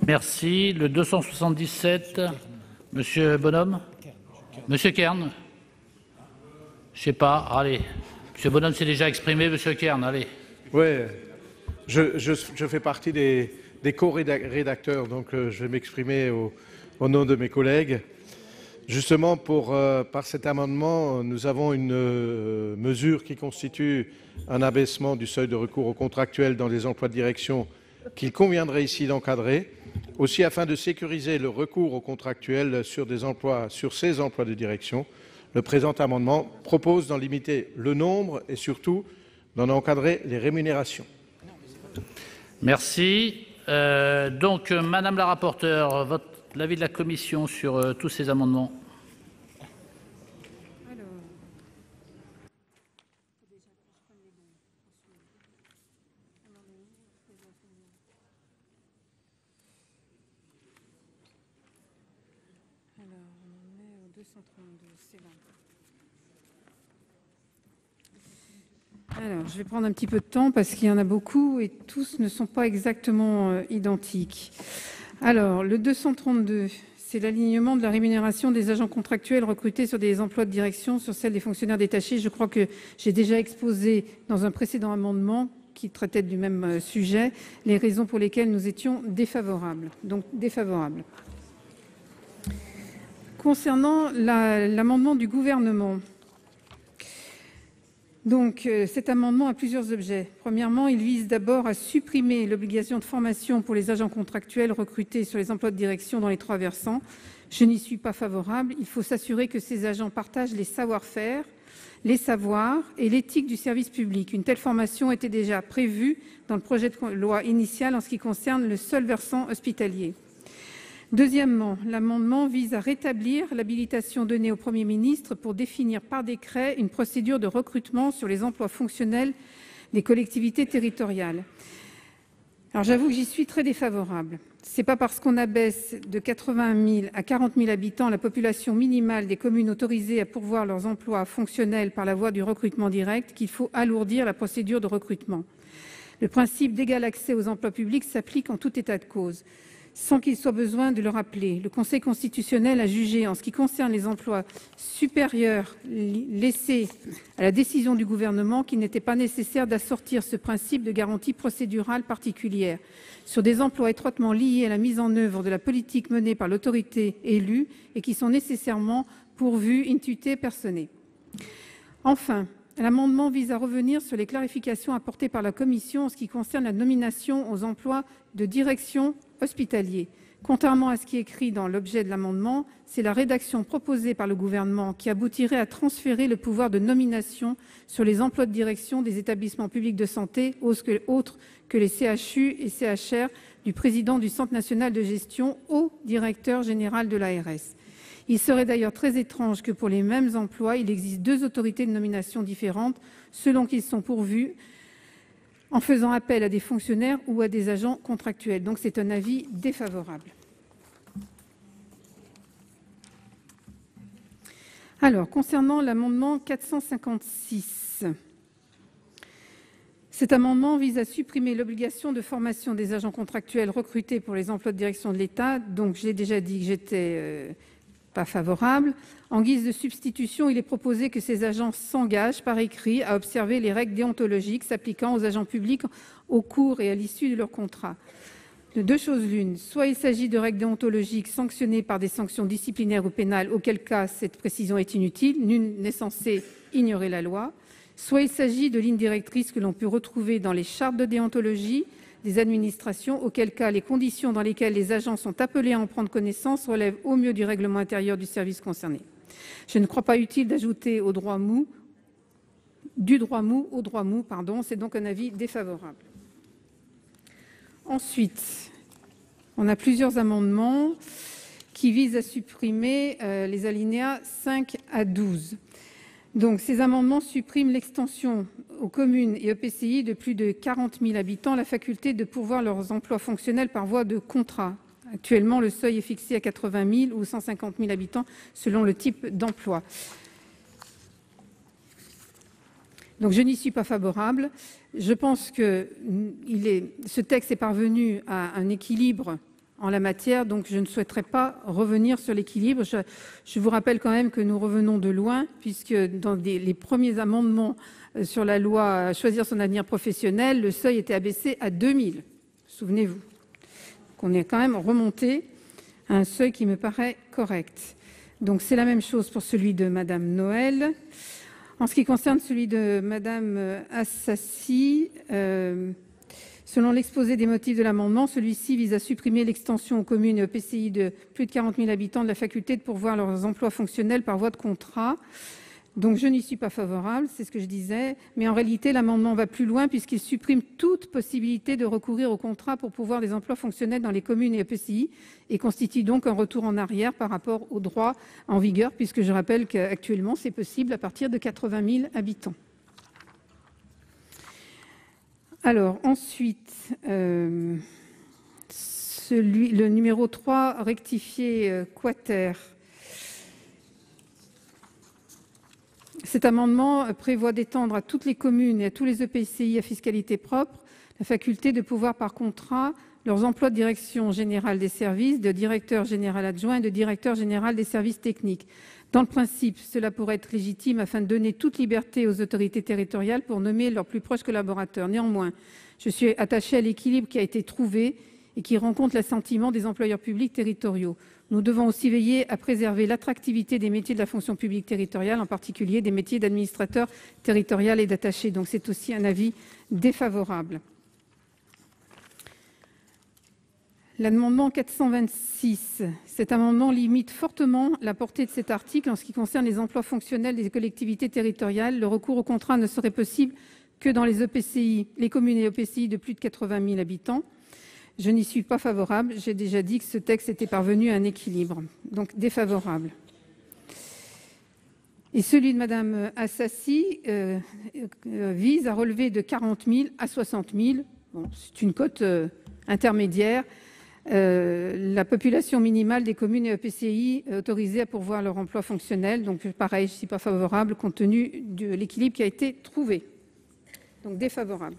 Merci. Le 277, Monsieur Bonhomme. Monsieur Kern. Je ne sais pas. Allez. Monsieur Bonhomme s'est déjà exprimé. Monsieur Kern, allez. Oui, je fais partie des co-rédacteurs, donc je vais m'exprimer au nom de mes collègues. Justement, par cet amendement, nous avons une mesure qui constitue un abaissement du seuil de recours aux contractuels dans les emplois de direction qu'il conviendrait ici d'encadrer, aussi afin de sécuriser le recours aux contractuels sur ces emplois de direction. Le présent amendement propose d'en limiter le nombre et surtout d'en encadrer les rémunérations. Merci. Donc, Madame la rapporteure, l'avis de la commission sur tous ces amendements. Alors, je vais prendre un petit peu de temps parce qu'il y en a beaucoup et tous ne sont pas exactement identiques. Alors, le 232, c'est l'alignement de la rémunération des agents contractuels recrutés sur des emplois de direction sur celle des fonctionnaires détachés. Je crois que j'ai déjà exposé dans un précédent amendement qui traitait du même sujet les raisons pour lesquelles nous étions défavorables. Donc, défavorables. Concernant l'amendement du gouvernement, donc, cet amendement a plusieurs objets. Premièrement, il vise d'abord à supprimer l'obligation de formation pour les agents contractuels recrutés sur les emplois de direction dans les 3 versants. Je n'y suis pas favorable. Il faut s'assurer que ces agents partagent les savoir-faire, les savoirs et l'éthique du service public. Une telle formation était déjà prévue dans le projet de loi initial en ce qui concerne le seul versant hospitalier. Deuxièmement, l'amendement vise à rétablir l'habilitation donnée au Premier ministre pour définir par décret une procédure de recrutement sur les emplois fonctionnels des collectivités territoriales. Alors j'avoue que j'y suis très défavorable. Ce n'est pas parce qu'on abaisse de 80 000 à 40 000 habitants la population minimale des communes autorisées à pourvoir leurs emplois fonctionnels par la voie du recrutement direct qu'il faut alourdir la procédure de recrutement. Le principe d'égal accès aux emplois publics s'applique en tout état de cause. Sans qu'il soit besoin de le rappeler, le Conseil constitutionnel a jugé, en ce qui concerne les emplois supérieurs laissés à la décision du gouvernement, qu'il n'était pas nécessaire d'assortir ce principe de garantie procédurale particulière sur des emplois étroitement liés à la mise en œuvre de la politique menée par l'autorité élue et qui sont nécessairement pourvus in tuite personae. Enfin, l'amendement vise à revenir sur les clarifications apportées par la Commission en ce qui concerne la nomination aux emplois de direction hospitalier. Contrairement à ce qui est écrit dans l'objet de l'amendement, c'est la rédaction proposée par le gouvernement qui aboutirait à transférer le pouvoir de nomination sur les emplois de direction des établissements publics de santé autres que les CHU et CHR du président du Centre national de gestion au directeur général de l'ARS. Il serait d'ailleurs très étrange que pour les mêmes emplois, il existe 2 autorités de nomination différentes selon qu'ils sont pourvus en faisant appel à des fonctionnaires ou à des agents contractuels. Donc c'est un avis défavorable. Alors, concernant l'amendement 456, cet amendement vise à supprimer l'obligation de formation des agents contractuels recrutés pour les emplois de direction de l'État. Donc, je l'ai déjà dit que j'étais pas favorable. En guise de substitution, il est proposé que ces agents s'engagent par écrit à observer les règles déontologiques s'appliquant aux agents publics au cours et à l'issue de leur contrat. De 2 choses l'une, soit il s'agit de règles déontologiques sanctionnées par des sanctions disciplinaires ou pénales, auquel cas cette précision est inutile, nul n'est censé ignorer la loi, soit il s'agit de lignes directrices que l'on peut retrouver dans les chartes de déontologie des administrations, auquel cas les conditions dans lesquelles les agents sont appelés à en prendre connaissance relèvent au mieux du règlement intérieur du service concerné. Je ne crois pas utile d'ajouter du droit mou au droit mou, c'est donc un avis défavorable. Ensuite, on a plusieurs amendements qui visent à supprimer les alinéas 5 à 12. Donc, ces amendements suppriment l'extension aux communes et EPCI de plus de 40 000 habitants la faculté de pourvoir leurs emplois fonctionnels par voie de contrat. Actuellement, le seuil est fixé à 80 000 ou 150 000 habitants selon le type d'emploi. Donc, je n'y suis pas favorable. Je pense que ce texte est parvenu à un équilibre en la matière, donc je ne souhaiterais pas revenir sur l'équilibre. Je vous rappelle quand même que nous revenons de loin, puisque dans les premiers amendements sur la loi Choisir son avenir professionnel, le seuil était abaissé à 2000. Souvenez-vous qu'on est quand même remonté à un seuil qui me paraît correct. Donc c'est la même chose pour celui de Madame Noël. En ce qui concerne celui de Madame Assassi, selon l'exposé des motifs de l'amendement, celui-ci vise à supprimer l'extension aux communes et EPCI de plus de 40 000 habitants de la faculté de pourvoir leurs emplois fonctionnels par voie de contrat. Donc je n'y suis pas favorable, c'est ce que je disais, mais en réalité l'amendement va plus loin puisqu'il supprime toute possibilité de recourir au contrat pour pourvoir des emplois fonctionnels dans les communes et EPCI et constitue donc un retour en arrière par rapport au droit en vigueur, puisque je rappelle qu'actuellement c'est possible à partir de 80 000 habitants. Alors ensuite, le numéro 3 rectifié quater. Cet amendement prévoit d'étendre à toutes les communes et à tous les EPCI à fiscalité propre la faculté de pouvoir par contrat leurs emplois de direction générale des services, de directeur général adjoint et de directeur général des services techniques. Dans le principe, cela pourrait être légitime afin de donner toute liberté aux autorités territoriales pour nommer leurs plus proches collaborateurs. Néanmoins, je suis attachée à l'équilibre qui a été trouvé et qui rencontre l'assentiment des employeurs publics territoriaux. Nous devons aussi veiller à préserver l'attractivité des métiers de la fonction publique territoriale, en particulier des métiers d'administrateur territorial et d'attaché. Donc c'est aussi un avis défavorable. L'amendement 426, cet amendement limite fortement la portée de cet article en ce qui concerne les emplois fonctionnels des collectivités territoriales. Le recours au contrat ne serait possible que dans les EPCI, les communes et EPCI de plus de 80 000 habitants. Je n'y suis pas favorable. J'ai déjà dit que ce texte était parvenu à un équilibre. Donc défavorable. Et celui de Mme Assassi vise à relever de 40 000 à 60 000. Bon, c'est une cote intermédiaire. La population minimale des communes et EPCI autorisées à pourvoir leur emploi fonctionnel. Donc pareil, je ne suis pas favorable compte tenu de l'équilibre qui a été trouvé. Donc défavorable.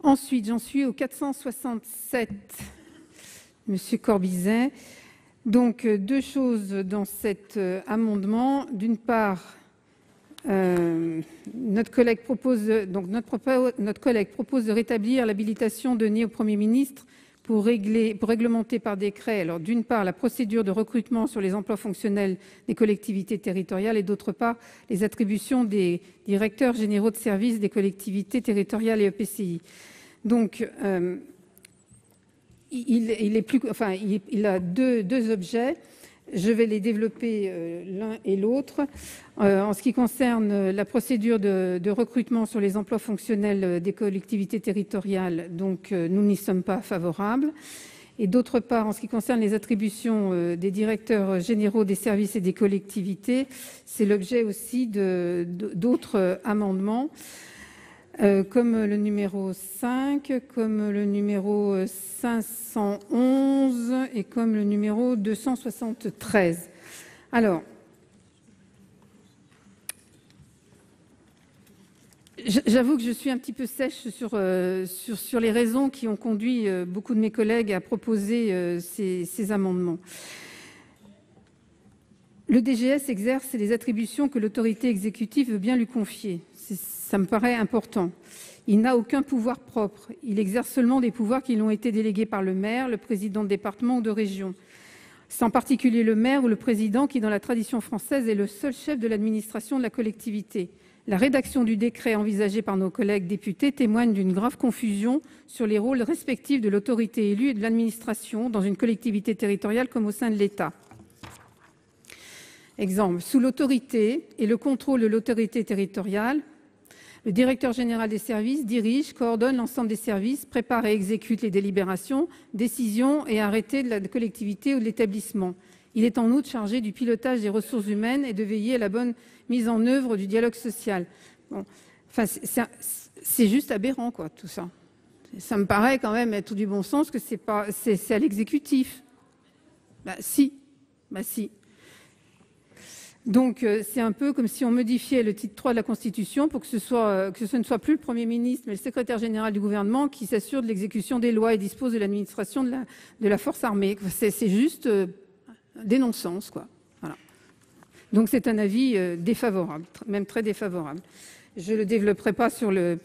Ensuite, j'en suis au 467, Monsieur Corbizet. Donc, deux choses dans cet amendement. D'une part, notre collègue propose de rétablir l'habilitation donnée au Premier ministre pour réglementer par décret, alors d'une part, la procédure de recrutement sur les emplois fonctionnels des collectivités territoriales et d'autre part, les attributions des directeurs généraux de services des collectivités territoriales et EPCI. Donc, il a deux objets. Je vais les développer l'un et l'autre. En ce qui concerne la procédure de recrutement sur les emplois fonctionnels des collectivités territoriales, donc nous n'y sommes pas favorables. Et d'autre part, en ce qui concerne les attributions des directeurs généraux des services et des collectivités, c'est l'objet aussi d'autres amendements. Comme le numéro 5, comme le numéro 511 et comme le numéro 273. Alors, j'avoue que je suis un petit peu sèche sur les raisons qui ont conduit beaucoup de mes collègues à proposer ces amendements. Le DGS exerce les attributions que l'autorité exécutive veut bien lui confier. Ça me paraît important. Il n'a aucun pouvoir propre. Il exerce seulement des pouvoirs qui lui ont été délégués par le maire, le président de département ou de région. C'est en particulier le maire ou le président qui, dans la tradition française, est le seul chef de l'administration de la collectivité. La rédaction du décret envisagé par nos collègues députés témoigne d'une grave confusion sur les rôles respectifs de l'autorité élue et de l'administration dans une collectivité territoriale comme au sein de l'État. Exemple, sous l'autorité et le contrôle de l'autorité territoriale, le directeur général des services dirige, coordonne l'ensemble des services, prépare et exécute les délibérations, décisions et arrêtés de la collectivité ou de l'établissement. Il est en outre chargé du pilotage des ressources humaines et de veiller à la bonne mise en œuvre du dialogue social. Bon, enfin, c'est juste aberrant, quoi, tout ça. Ça me paraît quand même être du bon sens que c'est à l'exécutif. Si. Donc, c'est un peu comme si on modifiait le titre 3 de la Constitution pour que ce ne soit plus le Premier ministre, mais le secrétaire général du gouvernement qui s'assure de l'exécution des lois et dispose de l'administration de la force armée. C'est juste des non-sens, quoi. Voilà. Donc, c'est un avis défavorable, même très défavorable. Je ne le développerai pas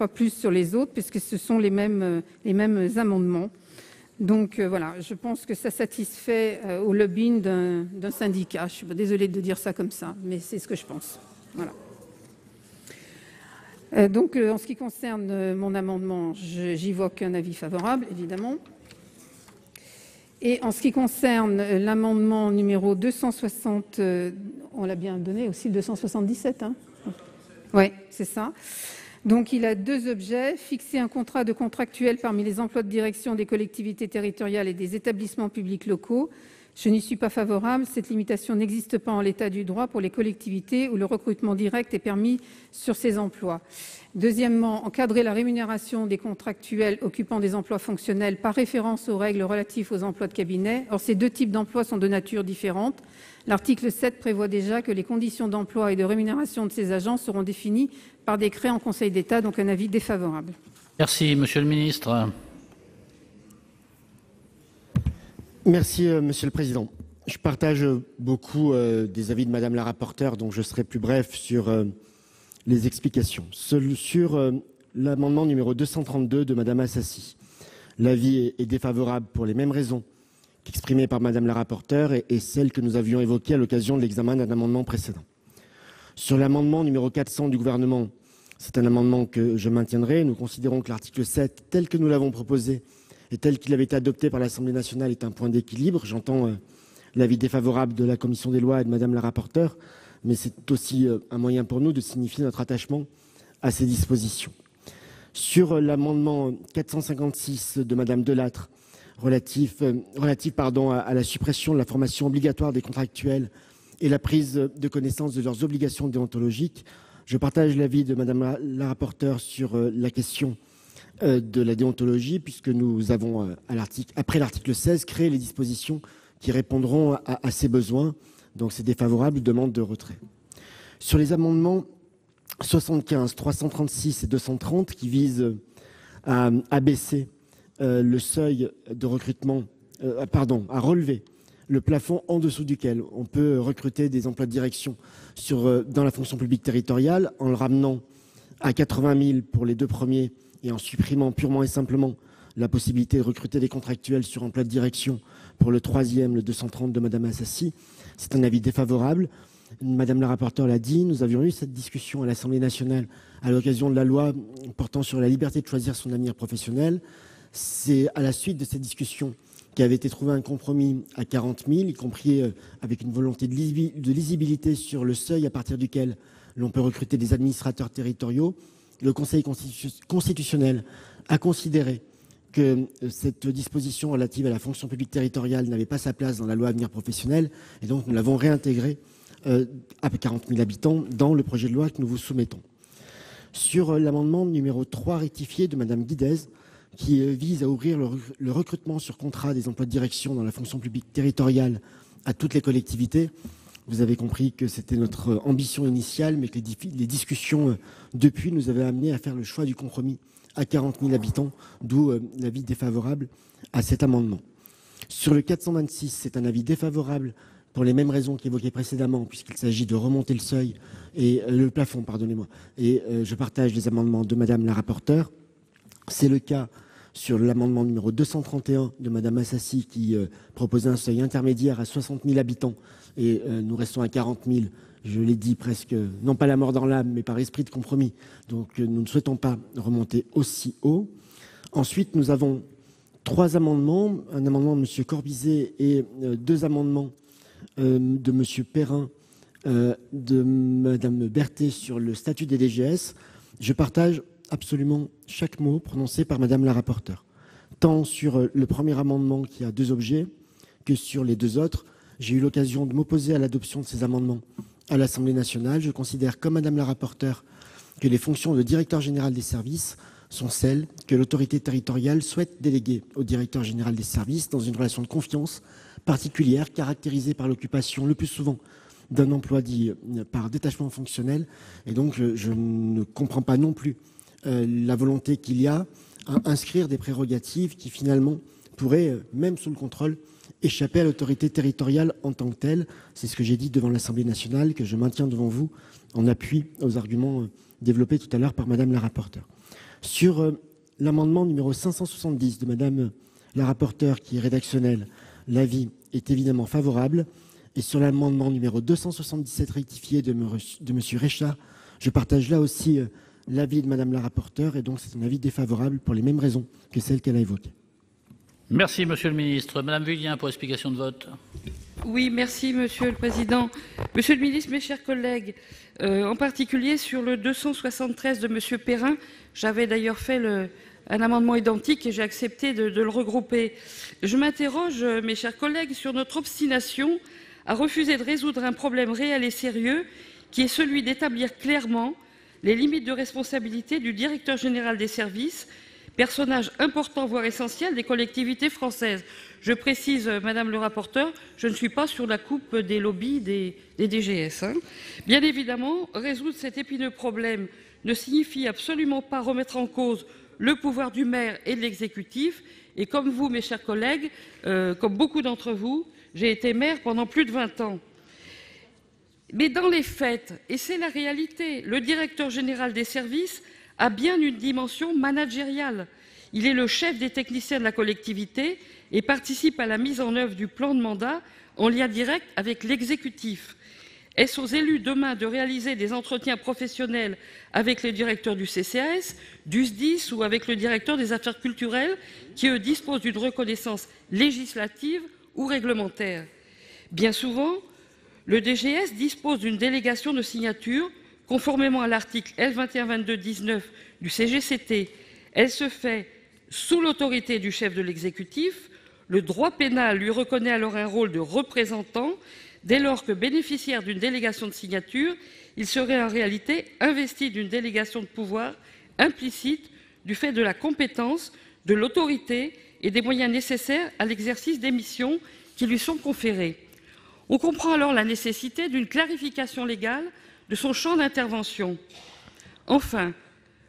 plus sur les autres, puisque ce sont les mêmes amendements. Donc voilà, je pense que ça satisfait au lobbying d'un syndicat. Je suis désolée de dire ça comme ça, mais c'est ce que je pense. Voilà. Donc en ce qui concerne mon amendement, j'y vois qu'un avis favorable, évidemment. Et en ce qui concerne l'amendement numéro 260, on l'a bien donné aussi, le 277. Hein. Oui, c'est ça. Donc, il a deux objets. Fixer un contrat de contractuel parmi les emplois de direction des collectivités territoriales et des établissements publics locaux. Je n'y suis pas favorable. Cette limitation n'existe pas en l'état du droit pour les collectivités où le recrutement direct est permis sur ces emplois. Deuxièmement, encadrer la rémunération des contractuels occupant des emplois fonctionnels par référence aux règles relatives aux emplois de cabinet. Or, ces deux types d'emplois sont de nature différente. L'article 7 prévoit déjà que les conditions d'emploi et de rémunération de ces agents seront définies par décret en Conseil d'État, donc un avis défavorable. Merci, Monsieur le Ministre. Merci, Monsieur le Président. Je partage beaucoup des avis de Madame la rapporteure, donc je serai plus bref sur les explications. Sur l'amendement numéro 232 de Madame Assassi, l'avis est défavorable pour les mêmes raisons qu'exprimées par Madame la rapporteure et celles que nous avions évoquées à l'occasion de l'examen d'un amendement précédent. Sur l'amendement numéro 400 du gouvernement, c'est un amendement que je maintiendrai. Nous considérons que l'article 7, tel que nous l'avons proposé et tel qu'il avait été adopté par l'Assemblée nationale, est un point d'équilibre. J'entends l'avis défavorable de la commission des lois et de Madame la rapporteure, mais c'est aussi un moyen pour nous de signifier notre attachement à ces dispositions. Sur l'amendement 456 de Madame Delattre, relatif à la suppression de la formation obligatoire des contractuels et la prise de connaissance de leurs obligations déontologiques, je partage l'avis de Madame la rapporteure sur la question de la déontologie, puisque nous avons, après l'article 16, créé les dispositions qui répondront à ces besoins. Donc c'est défavorable, demande de retrait. Sur les amendements 75, 336 et 230 qui visent à abaisser le seuil de recrutement, à relever le plafond en dessous duquel on peut recruter des emplois de direction dans la fonction publique territoriale, en le ramenant à 80 000 pour les deux premiers et en supprimant purement et simplement la possibilité de recruter des contractuels sur emploi de direction pour le troisième, le 230 de Madame Assassi. C'est un avis défavorable. Madame la rapporteure l'a dit, nous avions eu cette discussion à l'Assemblée nationale à l'occasion de la loi portant sur la liberté de choisir son avenir professionnel. C'est à la suite de cette discussion qu'avait été trouvé un compromis à 40 000, y compris avec une volonté de lisibilité sur le seuil à partir duquel l'on peut recruter des administrateurs territoriaux. Le Conseil constitutionnel a considéré que cette disposition relative à la fonction publique territoriale n'avait pas sa place dans la loi Avenir professionnel, et donc nous l'avons réintégrée à 40 000 habitants dans le projet de loi que nous vous soumettons. Sur l'amendement numéro 3 rectifié de Madame Guidez, qui vise à ouvrir le recrutement sur contrat des emplois de direction dans la fonction publique territoriale à toutes les collectivités. Vous avez compris que c'était notre ambition initiale, mais que les discussions depuis nous avaient amené à faire le choix du compromis à 40 000 habitants, d'où l'avis défavorable à cet amendement. Sur le 426, c'est un avis défavorable pour les mêmes raisons qu'évoquées précédemment, puisqu'il s'agit de remonter le seuil et le plafond, pardonnez-moi. Et je partage les amendements de Madame la rapporteure. C'est le cas sur l'amendement numéro 231 de Madame Assassi qui proposait un seuil intermédiaire à 60 000 habitants et nous restons à 40 000. Je l'ai dit presque, non pas la mort dans l'âme, mais par esprit de compromis. Donc nous ne souhaitons pas remonter aussi haut. Ensuite, nous avons 3 amendements, un amendement de M. Corbizet et 2 amendements de M. Perrin, de Mme Berthet sur le statut des DGS. Je partage absolument chaque mot prononcé par Madame la rapporteure, tant sur le premier amendement qui a 2 objets que sur les 2 autres. J'ai eu l'occasion de m'opposer à l'adoption de ces amendements à l'Assemblée nationale. Je considère, comme Madame la rapporteure, que les fonctions de directeur général des services sont celles que l'autorité territoriale souhaite déléguer au directeur général des services dans une relation de confiance particulière caractérisée par l'occupation le plus souvent d'un emploi dit par détachement fonctionnel. Et donc je ne comprends pas non plus la volonté qu'il y a à inscrire des prérogatives qui finalement pourraient, même sous le contrôle, échapper à l'autorité territoriale en tant que telle. C'est ce que j'ai dit devant l'Assemblée nationale, que je maintiens devant vous en appui aux arguments développés tout à l'heure par Madame la rapporteure. Sur l'amendement numéro 570 de Madame la rapporteure, qui est rédactionnel, l'avis est évidemment favorable. Et sur l'amendement numéro 277 rectifié de M. Recha, je partage là aussi l'avis de Madame la rapporteure, et donc c'est un avis défavorable pour les mêmes raisons que celles qu'elle a évoquées. Merci, Monsieur le Ministre. Madame Vullien, pour explication de vote. Oui, merci Monsieur le Président. Monsieur le Ministre, mes chers collègues, en particulier sur le 273 de Monsieur Perrin, j'avais d'ailleurs fait un amendement identique et j'ai accepté de le regrouper. Je m'interroge, mes chers collègues, sur notre obstination à refuser de résoudre un problème réel et sérieux qui est celui d'établir clairement les limites de responsabilité du directeur général des services, personnage important, voire essentiel, des collectivités françaises. Je précise, Madame le rapporteur, je ne suis pas sur la coupe des lobbies des DGS. Bien évidemment, résoudre cet épineux problème ne signifie absolument pas remettre en cause le pouvoir du maire et de l'exécutif. Et comme vous, mes chers collègues, comme beaucoup d'entre vous, j'ai été maire pendant plus de 20 ans. Mais dans les faits, et c'est la réalité, le directeur général des services a bien une dimension managériale. Il est le chef des techniciens de la collectivité et participe à la mise en œuvre du plan de mandat en lien direct avec l'exécutif. Est-ce aux élus demain de réaliser des entretiens professionnels avec les directeurs du CCAS, du SDIS ou avec le directeur des affaires culturelles qui, eux, disposent d'une reconnaissance législative ou réglementaire? Bien souvent, le DGS dispose d'une délégation de signature conformément à l'article L2122-19 du CGCT. Elle se fait sous l'autorité du chef de l'exécutif. Le droit pénal lui reconnaît alors un rôle de représentant. Dès lors que bénéficiaire d'une délégation de signature, il serait en réalité investi d'une délégation de pouvoir implicite du fait de la compétence, de l'autorité et des moyens nécessaires à l'exercice des missions qui lui sont conférées. On comprend alors la nécessité d'une clarification légale de son champ d'intervention. Enfin,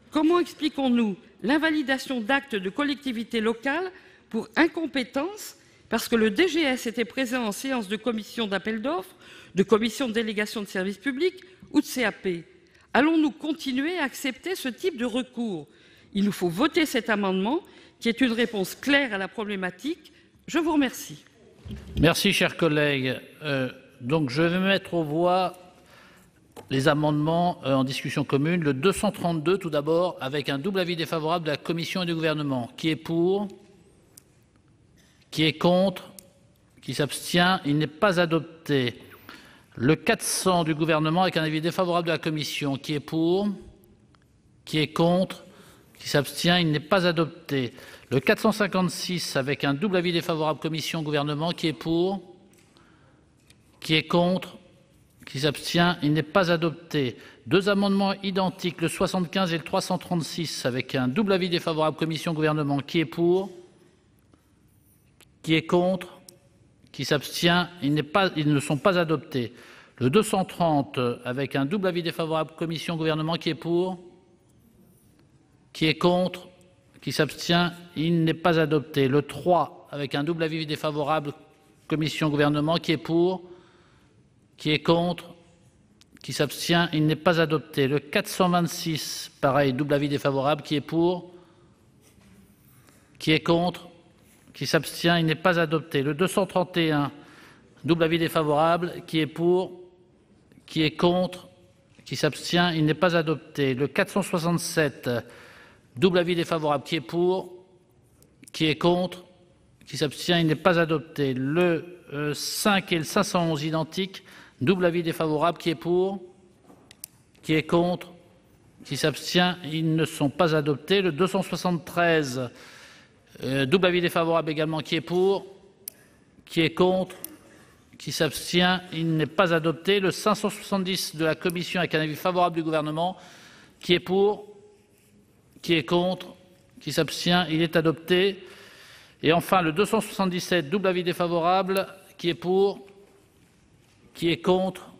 comment expliquons-nous l'invalidation d'actes de collectivités locales pour incompétence parce que le DGS était présent en séance de commission d'appel d'offres, de commission de délégation de services publics ou de CAP? Allons-nous continuer à accepter ce type de recours? Il nous faut voter cet amendement qui est une réponse claire à la problématique. Je vous remercie. Merci, chers collègues. Donc, je vais mettre aux voix les amendements en discussion commune. Le 232, tout d'abord, avec un double avis défavorable de la Commission et du Gouvernement. Qui est pour? Qui est contre? Qui s'abstient? Il n'est pas adopté. Le 400 du Gouvernement avec un avis défavorable de la Commission. Qui est pour? Qui est contre? Qui s'abstient? Il n'est pas adopté. Le 456 avec un double avis défavorable Commission-Gouvernement. Qui est pour? Qui est contre? Qui s'abstient? Il n'est pas adopté. Deux amendements identiques, le 75 et le 336, avec un double avis défavorable Commission-Gouvernement. Qui est pour? Qui est contre? Qui s'abstient? Ils ne sont pas adoptés. Le 230, avec un double avis défavorable Commission-Gouvernement. Qui est pour? Qui est contre? Qui s'abstient? Il n'est pas adopté. Le 3, avec un double avis défavorable Commission-Gouvernement. Qui est pour? Qui est contre? Qui s'abstient? Il n'est pas adopté. Le 426, pareil, double avis défavorable. Qui est pour? Qui est contre? Qui s'abstient? Il n'est pas adopté. Le 231, double avis défavorable. Qui est pour? Qui est contre? Qui s'abstient? Il n'est pas adopté. Le 467, double avis défavorable. Qui est pour? Qui est contre? Qui s'abstient? Il n'est pas adopté. Le 5 et le 511 identiques. Double avis défavorable. Qui est pour? Qui est contre? Qui s'abstient? Ils ne sont pas adoptés. Le 273, double avis défavorable également. Qui est pour? Qui est contre? Qui s'abstient? Il n'est pas adopté. Le 570 de la Commission avec un avis favorable du Gouvernement. Qui est pour? Qui est contre? Qui s'abstient? Il est adopté. Et enfin, le 277, double avis défavorable. Qui est pour? Qui est contre?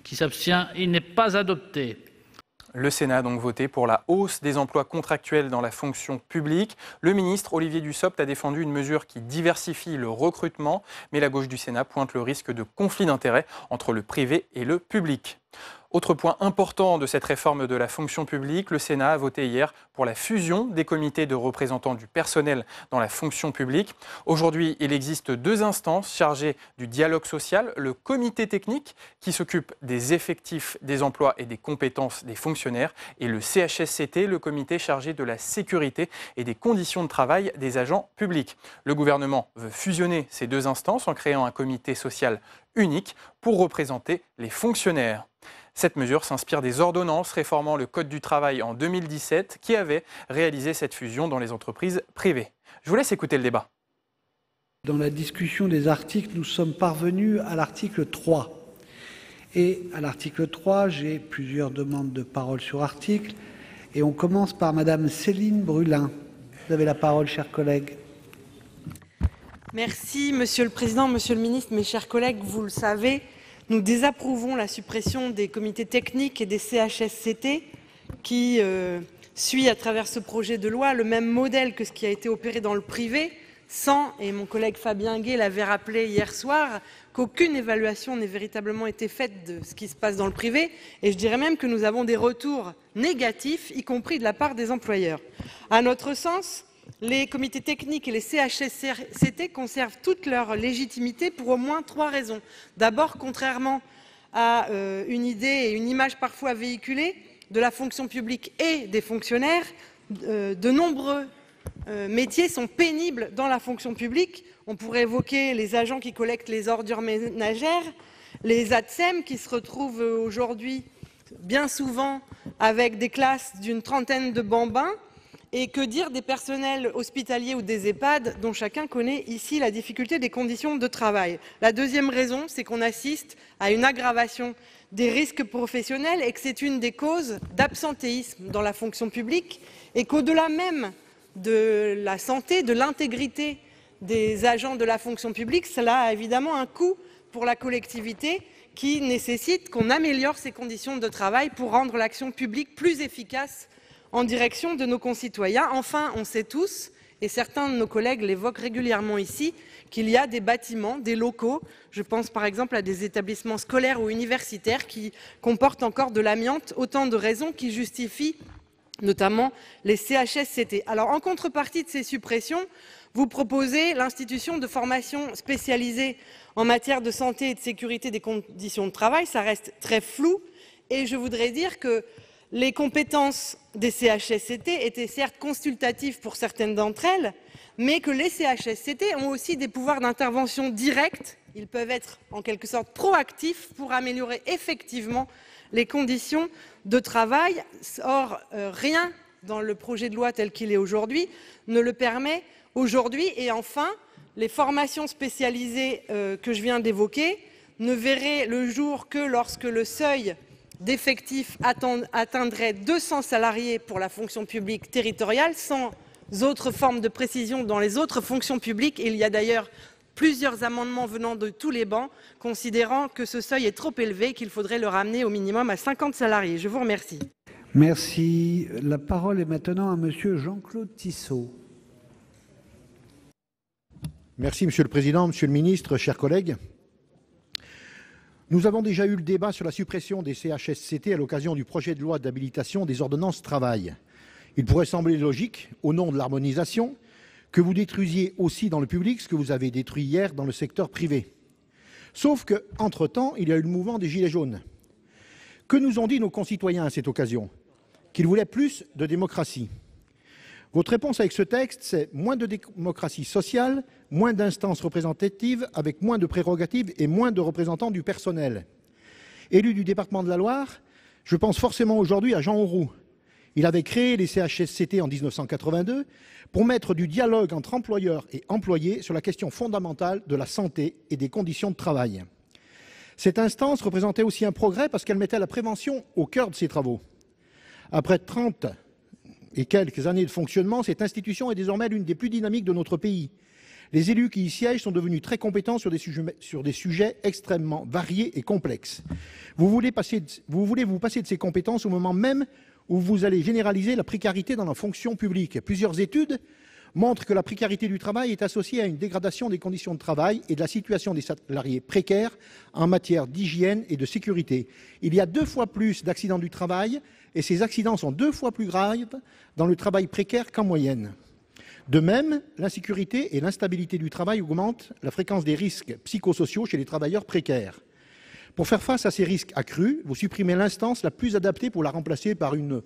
Qui s'abstient? Il n'est pas adopté. Le Sénat a donc voté pour la hausse des emplois contractuels dans la fonction publique. Le ministre Olivier Dussopt a défendu une mesure qui diversifie le recrutement, mais la gauche du Sénat pointe le risque de conflit d'intérêts entre le privé et le public. Autre point important de cette réforme de la fonction publique, le Sénat a voté hier pour la fusion des comités de représentants du personnel dans la fonction publique. Aujourd'hui, il existe 2 instances chargées du dialogue social, le comité technique qui s'occupe des effectifs, des emplois et des compétences des fonctionnaires et le CHSCT, le comité chargé de la sécurité et des conditions de travail des agents publics. Le gouvernement veut fusionner ces 2 instances en créant un comité social unique pour représenter les fonctionnaires. Cette mesure s'inspire des ordonnances réformant le Code du travail en 2017 qui avaient réalisé cette fusion dans les entreprises privées. Je vous laisse écouter le débat. Dans la discussion des articles, nous sommes parvenus à l'article 3. Et à l'article 3, j'ai plusieurs demandes de parole sur article. Et on commence par Madame Céline Brulin. Vous avez la parole, chers collègues. Merci, Monsieur le Président, Monsieur le Ministre, mes chers collègues. Vous le savez, nous désapprouvons la suppression des comités techniques et des CHSCT qui suit à travers ce projet de loi le même modèle que ce qui a été opéré dans le privé, sans, et mon collègue Fabien Gay l'avait rappelé hier soir, qu'aucune évaluation n'ait véritablement été faite de ce qui se passe dans le privé. Et je dirais même que nous avons des retours négatifs, y compris de la part des employeurs. À notre sens, les comités techniques et les CHSCT conservent toute leur légitimité pour au moins 3 raisons. D'abord, contrairement à une idée et une image parfois véhiculée de la fonction publique et des fonctionnaires, de nombreux métiers sont pénibles dans la fonction publique. On pourrait évoquer les agents qui collectent les ordures ménagères, les ATSEM qui se retrouvent aujourd'hui bien souvent avec des classes d'une 30aine de bambins. Et que dire des personnels hospitaliers ou des EHPAD dont chacun connaît ici la difficulté des conditions de travail. La deuxième raison, c'est qu'on assiste à une aggravation des risques professionnels et que c'est une des causes d'absentéisme dans la fonction publique et qu'au-delà même de la santé, de l'intégrité des agents de la fonction publique, cela a évidemment un coût pour la collectivité qui nécessite qu'on améliore ses conditions de travail pour rendre l'action publique plus efficace en direction de nos concitoyens. Enfin, on sait tous, et certains de nos collègues l'évoquent régulièrement ici, qu'il y a des bâtiments, des locaux, je pense par exemple à des établissements scolaires ou universitaires qui comportent encore de l'amiante, autant de raisons qui justifient notamment les CHSCT. Alors, en contrepartie de ces suppressions, vous proposez l'institution de formations spécialisées en matière de santé et de sécurité des conditions de travail. Ça reste très flou et je voudrais dire que les compétences des CHSCT étaient certes consultatives pour certaines d'entre elles, mais que les CHSCT ont aussi des pouvoirs d'intervention directs. Ils peuvent être en quelque sorte proactifs pour améliorer effectivement les conditions de travail. Or, rien dans le projet de loi tel qu'il est aujourd'hui ne le permet aujourd'hui. Et enfin, les formations spécialisées que je viens d'évoquer ne verraient le jour que lorsque le seuil d'effectifs atteindrait 200 salariés pour la fonction publique territoriale, sans autre forme de précision dans les autres fonctions publiques. Et il y a d'ailleurs plusieurs amendements venant de tous les bancs, considérant que ce seuil est trop élevé et qu'il faudrait le ramener au minimum à 50 salariés. Je vous remercie. Merci. La parole est maintenant à Monsieur Jean-Claude Tissot. Merci Monsieur le Président, Monsieur le Ministre, chers collègues. Nous avons déjà eu le débat sur la suppression des CHSCT à l'occasion du projet de loi d'habilitation des ordonnances travail. Il pourrait sembler logique, au nom de l'harmonisation, que vous détruisiez aussi dans le public ce que vous avez détruit hier dans le secteur privé. Sauf qu'entre-temps, il y a eu le mouvement des Gilets jaunes. Que nous ont dit nos concitoyens à cette occasion? Qu'ils voulaient plus de démocratie. Votre réponse avec ce texte, c'est moins de démocratie sociale, moins d'instances représentatives avec moins de prérogatives et moins de représentants du personnel. Élu du département de la Loire, je pense forcément aujourd'hui à Jean Auroux. Il avait créé les CHSCT en 1982 pour mettre du dialogue entre employeurs et employés sur la question fondamentale de la santé et des conditions de travail. Cette instance représentait aussi un progrès parce qu'elle mettait la prévention au cœur de ses travaux. Après 30 et quelques années de fonctionnement, cette institution est désormais l'une des plus dynamiques de notre pays. Les élus qui y siègent sont devenus très compétents sur des sujets extrêmement variés et complexes. Vous voulez vous passer de ces compétences au moment même où vous allez généraliser la précarité dans la fonction publique. Plusieurs études montre que la précarité du travail est associée à une dégradation des conditions de travail et de la situation des salariés précaires en matière d'hygiène et de sécurité. Il y a 2 fois plus d'accidents du travail et ces accidents sont 2 fois plus graves dans le travail précaire qu'en moyenne. De même, l'insécurité et l'instabilité du travail augmentent la fréquence des risques psychosociaux chez les travailleurs précaires. Pour faire face à ces risques accrus, vous supprimez l'instance la plus adaptée pour la remplacer par une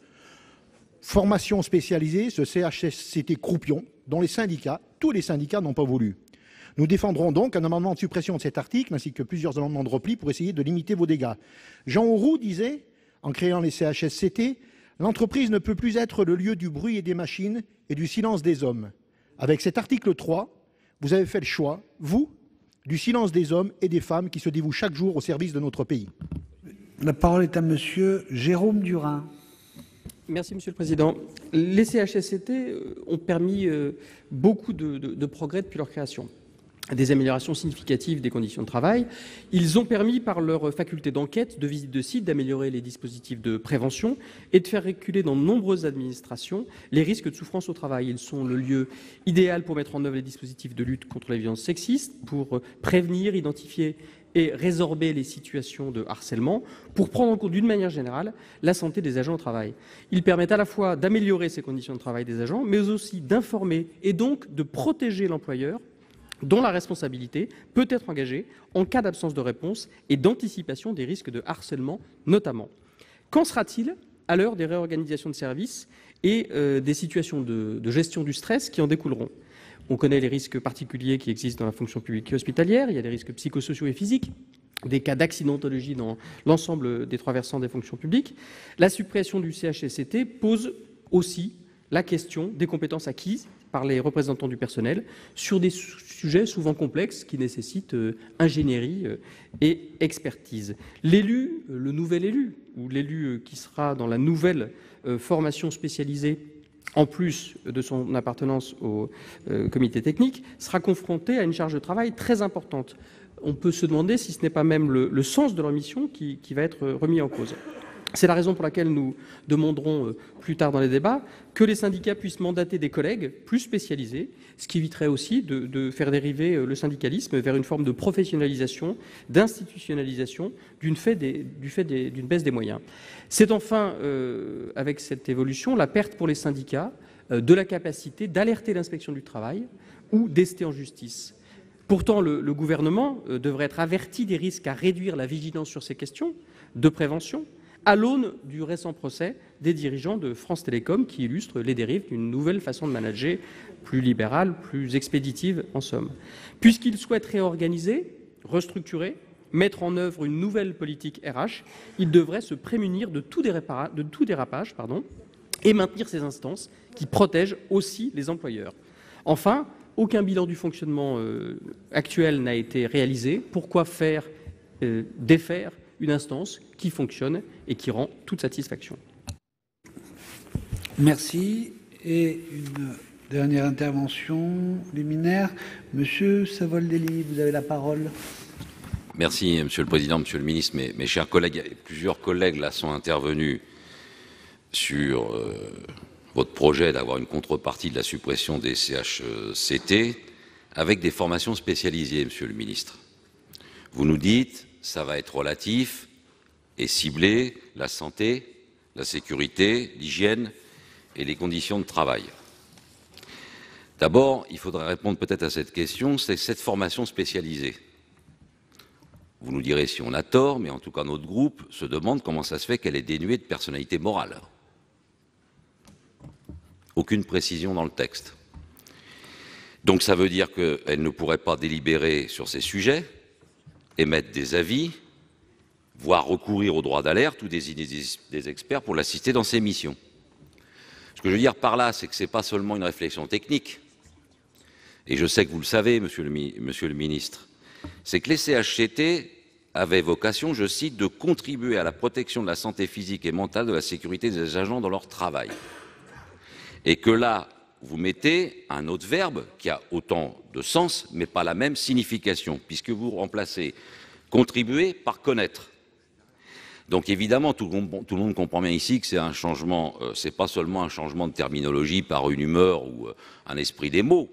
formation spécialisée, ce CHSCT croupion, dont les syndicats, tous les syndicats n'ont pas voulu. Nous défendrons donc un amendement de suppression de cet article, ainsi que plusieurs amendements de repli pour essayer de limiter vos dégâts. Jean Auroux disait, en créant les CHSCT, « L'entreprise ne peut plus être le lieu du bruit et des machines et du silence des hommes. » Avec cet article 3, vous avez fait le choix, vous, du silence des hommes et des femmes qui se dévouent chaque jour au service de notre pays. La parole est à monsieur Jérôme Durain. Merci Monsieur le Président. Les CHSCT ont permis beaucoup de progrès depuis leur création. Des améliorations significatives des conditions de travail. Ils ont permis, par leur faculté d'enquête, de visite de site, d'améliorer les dispositifs de prévention et de faire reculer dans de nombreuses administrations les risques de souffrance au travail. Ils sont le lieu idéal pour mettre en œuvre les dispositifs de lutte contre les violences sexistes, pour prévenir, identifier et résorber les situations de harcèlement, pour prendre en compte d'une manière générale la santé des agents au travail. Ils permettent à la fois d'améliorer ces conditions de travail des agents, mais aussi d'informer et donc de protéger l'employeur dont la responsabilité peut être engagée en cas d'absence de réponse et d'anticipation des risques de harcèlement notamment. Qu'en sera-t-il à l'heure des réorganisations de services et des situations de gestion du stress qui en découleront? On connaît les risques particuliers qui existent dans la fonction publique hospitalière, il y a des risques psychosociaux et physiques, des cas d'accidentologie dans l'ensemble des 3 versants des fonctions publiques. La suppression du CHSCT pose aussi la question des compétences acquises par les représentants du personnel sur des sujets souvent complexes qui nécessitent ingénierie et expertise. L'élu, le nouvel élu, ou l'élu qui sera dans la nouvelle formation spécialisée, en plus de son appartenance au comité technique, sera confronté à une charge de travail très importante. On peut se demander si ce n'est pas même le sens de leur mission qui va être remis en cause. C'est la raison pour laquelle nous demanderons plus tard dans les débats que les syndicats puissent mandater des collègues plus spécialisés, ce qui éviterait aussi de faire dériver le syndicalisme vers une forme de professionnalisation, d'institutionnalisation du fait d'une baisse des moyens. C'est enfin, avec cette évolution, la perte pour les syndicats de la capacité d'alerter l'inspection du travail ou d'ester en justice. Pourtant, le gouvernement devrait être averti des risques à réduire la vigilance sur ces questions de prévention, à l'aune du récent procès des dirigeants de France Télécom qui illustre les dérives d'une nouvelle façon de manager plus libérale, plus expéditive en somme. Puisqu'ils souhaitent réorganiser, restructurer, mettre en œuvre une nouvelle politique RH, ils devraient se prémunir de tout dérapage et maintenir ces instances qui protègent aussi les employeurs. Enfin, aucun bilan du fonctionnement actuel n'a été réalisé. Pourquoi faire défaire une instance qui fonctionne et qui rend toute satisfaction? Merci. Et une dernière intervention liminaire. Monsieur Savoldelli, vous avez la parole. Merci, Monsieur le Président, Monsieur le Ministre, mes chers collègues. Plusieurs collègues là sont intervenus sur votre projet d'avoir une contrepartie de la suppression des CHSCT avec des formations spécialisées, Monsieur le Ministre. Vous nous dites ça va être relatif et ciblé, la santé, la sécurité, l'hygiène et les conditions de travail. D'abord, il faudrait répondre peut-être à cette question, c'est cette formation spécialisée. Vous nous direz si on a tort, mais en tout cas notre groupe se demande comment ça se fait qu'elle est dénuée de personnalité morale. Aucune précision dans le texte. Donc ça veut dire qu'elle ne pourrait pas délibérer sur ces sujets, émettre des avis, voire recourir au droit d'alerte ou désigner des experts pour l'assister dans ses missions. Ce que je veux dire par là, c'est que ce n'est pas seulement une réflexion technique, et je sais que vous le savez, monsieur le ministre, c'est que les CHSCT avaient vocation, je cite, de contribuer à la protection de la santé physique et mentale de la sécurité des agents dans leur travail. Et que là, vous mettez un autre verbe qui a autant de sens, mais pas la même signification, puisque vous remplacez contribuer par connaître. Donc évidemment, tout le monde comprend bien ici que c'est un changement, c'est pas seulement un changement de terminologie par une humeur ou un esprit des mots,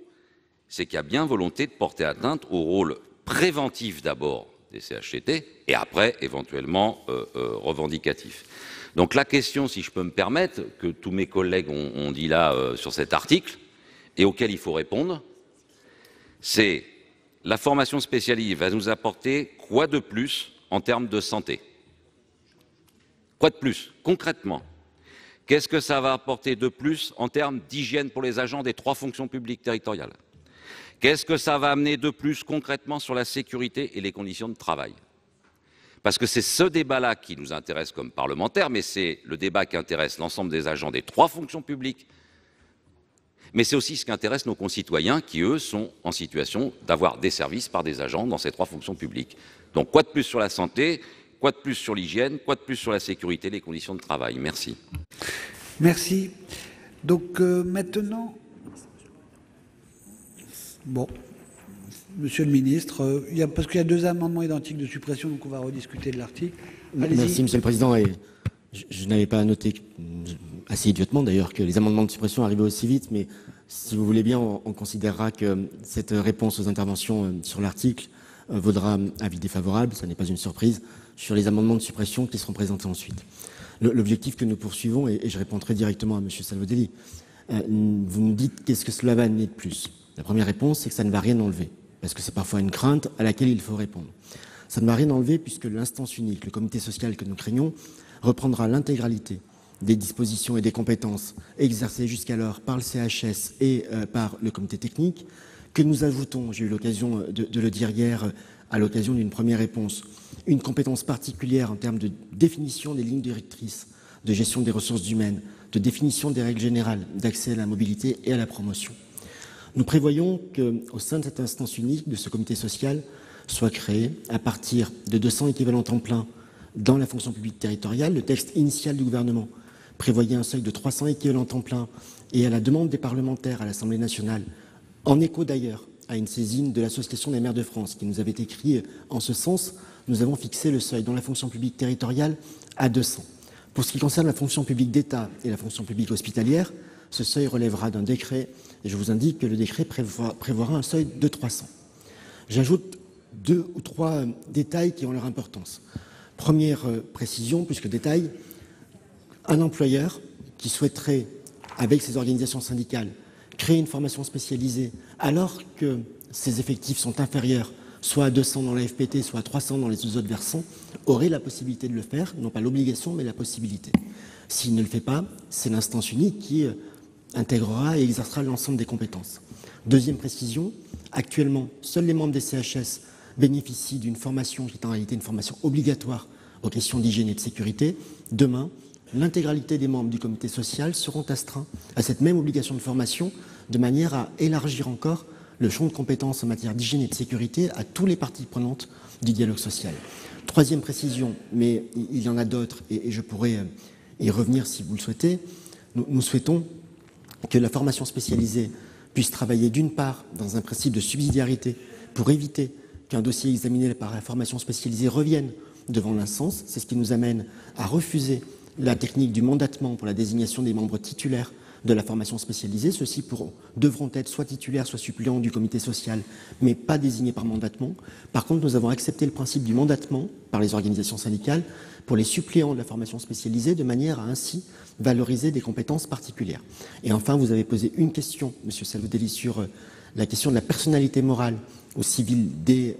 c'est qu'il y a bien volonté de porter atteinte au rôle préventif d'abord des CHCT et après éventuellement revendicatif. Donc la question, si je peux me permettre, que tous mes collègues ont dit là sur cet article et auquel il faut répondre, c'est la formation spécialisée va nous apporter quoi de plus en termes de santé? Quoi de plus, concrètement? Qu'est-ce que ça va apporter de plus en termes d'hygiène pour les agents des 3 fonctions publiques territoriales? Qu'est-ce que ça va amener de plus concrètement sur la sécurité et les conditions de travail? Parce que c'est ce débat-là qui nous intéresse comme parlementaires, mais c'est le débat qui intéresse l'ensemble des agents des 3 fonctions publiques. Mais c'est aussi ce qui intéresse nos concitoyens qui, eux, sont en situation d'avoir des services par des agents dans ces 3 fonctions publiques. Donc, quoi de plus sur la santé? Quoi de plus sur l'hygiène? Quoi de plus sur la sécurité, les conditions de travail? Merci. Merci. Donc maintenant, bon, Monsieur le ministre, parce qu'il y a 2 amendements identiques de suppression, donc on va rediscuter de l'article. Merci, Monsieur le Président. Et je n'avais pas noté, assez idiotement d'ailleurs, que les amendements de suppression arrivaient aussi vite, mais si vous voulez bien, on considérera que cette réponse aux interventions sur l'article vaudra avis défavorable, ça n'est pas une surprise, sur les amendements de suppression qui seront présentés ensuite. L'objectif que nous poursuivons, et je réponds très directement à M. Salvodelli, vous nous dites qu'est-ce que cela va amener de plus. La première réponse, c'est que ça ne va rien enlever, parce que c'est parfois une crainte à laquelle il faut répondre. Ça ne va rien enlever puisque l'instance unique, le comité social que nous craignons, reprendra l'intégralité des dispositions et des compétences exercées jusqu'alors par le CHS et par le comité technique, que nous ajoutons, j'ai eu l'occasion de le dire hier, à l'occasion d'une première réponse, une compétence particulière en termes de définition des lignes directrices de gestion des ressources humaines, de définition des règles générales d'accès à la mobilité et à la promotion. Nous prévoyons qu'au sein de cette instance unique, de ce comité social, soit créé à partir de 200 équivalents temps plein dans la fonction publique territoriale. Le texte initial du gouvernement prévoyait un seuil de 300 équivalents temps plein et à la demande des parlementaires à l'Assemblée nationale, en écho d'ailleurs à une saisine de l'Association des maires de France qui nous avait écrit en ce sens, nous avons fixé le seuil dans la fonction publique territoriale à 200. Pour ce qui concerne la fonction publique d'État et la fonction publique hospitalière, ce seuil relèvera d'un décret et je vous indique que le décret prévoira un seuil de 300. J'ajoute 2 ou 3 détails qui ont leur importance. Première précision, plus que détail, un employeur qui souhaiterait, avec ses organisations syndicales, créer une formation spécialisée alors que ses effectifs sont inférieurs soit à 200 dans la FPT, soit à 300 dans les 2 autres versants, aurait la possibilité de le faire, non pas l'obligation, mais la possibilité. S'il ne le fait pas, c'est l'instance unique qui intégrera et exercera l'ensemble des compétences. Deuxième précision, actuellement, seuls les membres des CHS bénéficient d'une formation qui est en réalité une formation obligatoire aux questions d'hygiène et de sécurité. Demain, l'intégralité des membres du comité social seront astreints à cette même obligation de formation de manière à élargir encore le champ de compétences en matière d'hygiène et de sécurité à tous les parties prenantes du dialogue social. Troisième précision, mais il y en a d'autres et je pourrais y revenir si vous le souhaitez, nous souhaitons que la formation spécialisée puisse travailler d'une part dans un principe de subsidiarité pour éviter qu'un dossier examiné par la formation spécialisée revienne devant l'instance. C'est ce qui nous amène à refuser la technique du mandatement pour la désignation des membres titulaires de la formation spécialisée. Ceux-ci devront être soit titulaires, soit suppléants du comité social, mais pas désignés par mandatement. Par contre, nous avons accepté le principe du mandatement par les organisations syndicales pour les suppléants de la formation spécialisée, de manière à ainsi valoriser des compétences particulières. Et enfin, vous avez posé une question, M. Salvodelli, sur la question de la personnalité morale au civil des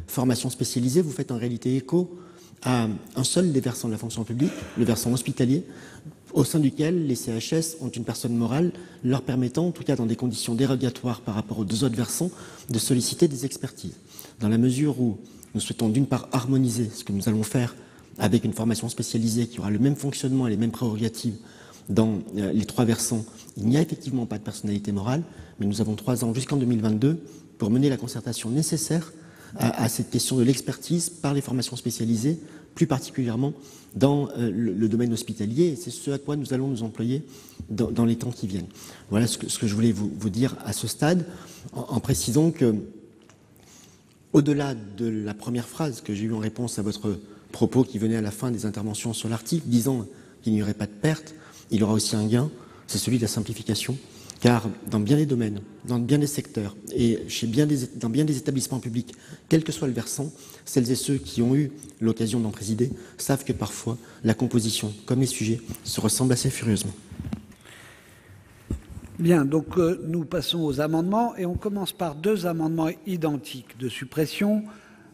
formations spécialisées. Vous faites en réalité écho à un seul des versants de la fonction publique, le versant hospitalier, au sein duquel les CHS ont une personne morale leur permettant, en tout cas dans des conditions dérogatoires par rapport aux 2 autres versants, de solliciter des expertises. Dans la mesure où nous souhaitons d'une part harmoniser ce que nous allons faire avec une formation spécialisée qui aura le même fonctionnement et les mêmes prérogatives dans les 3 versants, il n'y a effectivement pas de personnalité morale, mais nous avons 3 ans jusqu'en 2022 pour mener la concertation nécessaire à cette question de l'expertise par les formations spécialisées, plus particulièrement dans le domaine hospitalier, et c'est ce à quoi nous allons nous employer dans les temps qui viennent. Voilà ce que je voulais vous dire à ce stade, en précisant que, au-delà de la première phrase que j'ai eue en réponse à votre propos qui venaient à la fin des interventions sur l'article, disant qu'il n'y aurait pas de perte. Il y aura aussi un gain, c'est celui de la simplification, car dans bien des domaines, dans bien des secteurs et dans bien des établissements publics, quel que soit le versant, celles et ceux qui ont eu l'occasion d'en présider savent que parfois la composition, comme les sujets, se ressemblent assez furieusement. Bien, donc nous passons aux amendements et on commence par deux amendements identiques de suppression.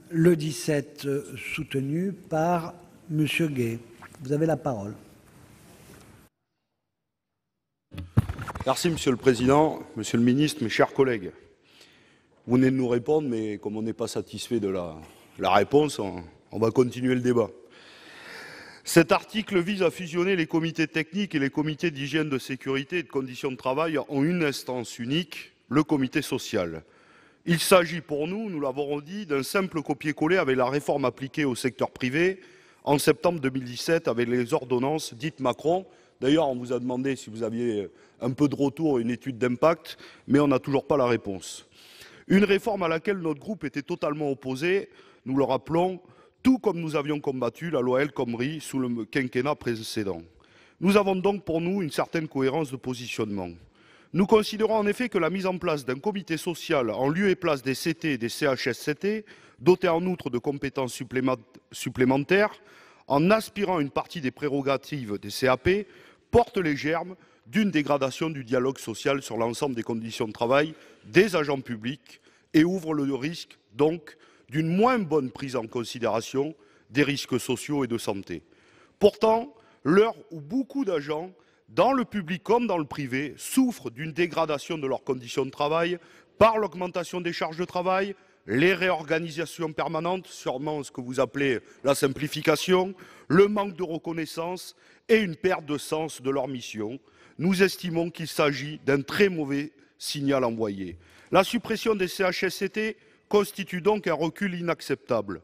Le 17 soutenu par M. Gay. Vous avez la parole. Merci Monsieur le Président, Monsieur le Ministre, mes chers collègues. Vous venez de nous répondre, mais comme on n'est pas satisfait de la réponse, on va continuer le débat. Cet article vise à fusionner les comités techniques et les comités d'hygiène, de sécurité et de conditions de travail en une instance unique, le comité social. Il s'agit pour nous, nous l'avons dit, d'un simple copier-coller avec la réforme appliquée au secteur privé en septembre 2017 avec les ordonnances dites Macron. D'ailleurs, on vous a demandé si vous aviez un peu de retour, une étude d'impact, mais on n'a toujours pas la réponse. Une réforme à laquelle notre groupe était totalement opposé, nous le rappelons, tout comme nous avions combattu la loi El Khomri sous le quinquennat précédent. Nous avons donc pour nous une certaine cohérence de positionnement. Nous considérons en effet que la mise en place d'un comité social en lieu et place des CT et des CHSCT, dotés en outre de compétences supplémentaires, en aspirant une partie des prérogatives des CAP, porte les germes d'une dégradation du dialogue social sur l'ensemble des conditions de travail des agents publics et ouvre le risque donc d'une moins bonne prise en considération des risques sociaux et de santé. Pourtant, l'heure où beaucoup d'agents, dans le public comme dans le privé, souffrent d'une dégradation de leurs conditions de travail par l'augmentation des charges de travail, les réorganisations permanentes, sûrement ce que vous appelez la simplification, le manque de reconnaissance et une perte de sens de leur mission, nous estimons qu'il s'agit d'un très mauvais signal envoyé. La suppression des CHSCT constitue donc un recul inacceptable.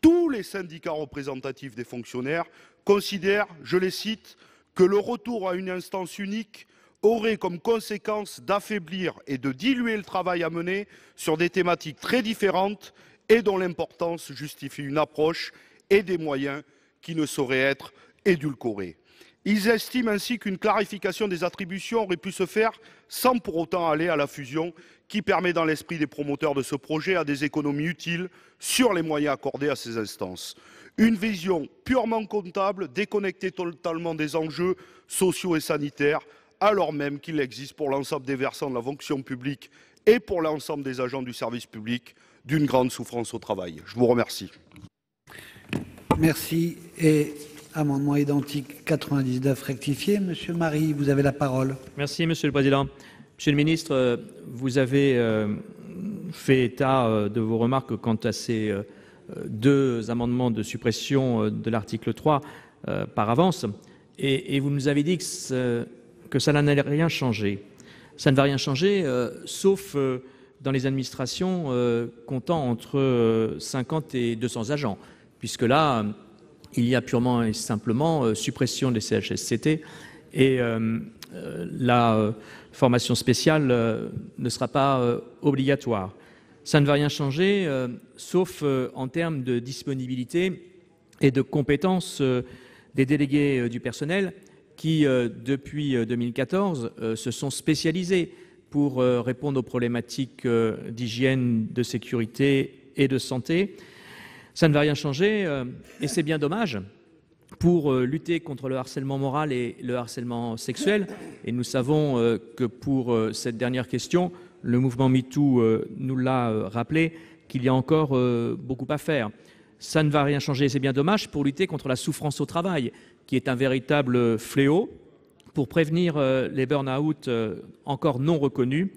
Tous les syndicats représentatifs des fonctionnaires considèrent, je les cite, que le retour à une instance unique aurait comme conséquence d'affaiblir et de diluer le travail à mener sur des thématiques très différentes et dont l'importance justifie une approche et des moyens qui ne sauraient être édulcorés. Ils estiment ainsi qu'une clarification des attributions aurait pu se faire sans pour autant aller à la fusion qui permet dans l'esprit des promoteurs de ce projet à des économies utiles sur les moyens accordés à ces instances. Une vision purement comptable, déconnectée totalement des enjeux sociaux et sanitaires, alors même qu'il existe pour l'ensemble des versants de la fonction publique et pour l'ensemble des agents du service public d'une grande souffrance au travail. Je vous remercie. Merci. Et amendement identique 99 rectifié. Monsieur Marie, vous avez la parole. Merci, Monsieur le Président. Monsieur le Ministre, vous avez fait état de vos remarques quant à ces deux amendements de suppression de l'article 3 par avance, et vous nous avez dit que ça n'allait rien changer. Ça ne va rien changer, sauf dans les administrations comptant entre 50 et 200 agents, puisque là, il y a purement et simplement suppression des CHSCT et la formation spéciale ne sera pas obligatoire. Ça ne va rien changer, sauf en termes de disponibilité et de compétences des délégués du personnel qui, depuis 2014, se sont spécialisés pour répondre aux problématiques d'hygiène, de sécurité et de santé. Ça ne va rien changer, et c'est bien dommage, pour lutter contre le harcèlement moral et le harcèlement sexuel. Et nous savons que pour cette dernière question, le mouvement MeToo nous l'a rappelé, qu'il y a encore beaucoup à faire. Ça ne va rien changer, c'est bien dommage, pour lutter contre la souffrance au travail, qui est un véritable fléau, pour prévenir les burn-out encore non reconnus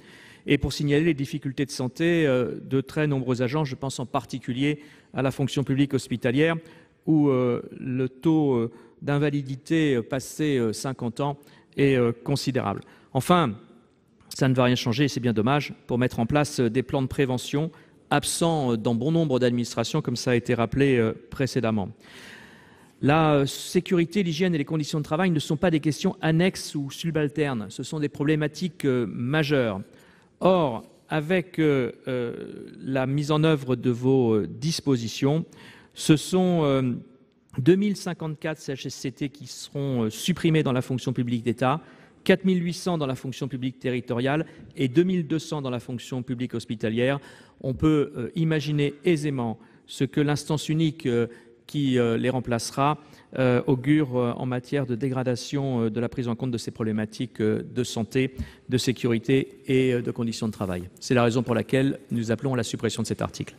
et pour signaler les difficultés de santé de très nombreux agents. Je pense en particulier à la fonction publique hospitalière, où le taux d'invalidité passé 50 ans est considérable. Enfin, ça ne va rien changer, et c'est bien dommage, pour mettre en place des plans de prévention absents dans bon nombre d'administrations, comme ça a été rappelé précédemment. La sécurité, l'hygiène et les conditions de travail ne sont pas des questions annexes ou subalternes, ce sont des problématiques majeures. Or, avec la mise en œuvre de vos dispositions, ce sont 2054 CHSCT qui seront supprimés dans la fonction publique d'État, 4800 dans la fonction publique territoriale et 2200 dans la fonction publique hospitalière. On peut imaginer aisément ce que l'instance unique qui les remplacera augure en matière de dégradation de la prise en compte de ces problématiques de santé, de sécurité et de conditions de travail. C'est la raison pour laquelle nous appelons à la suppression de cet article.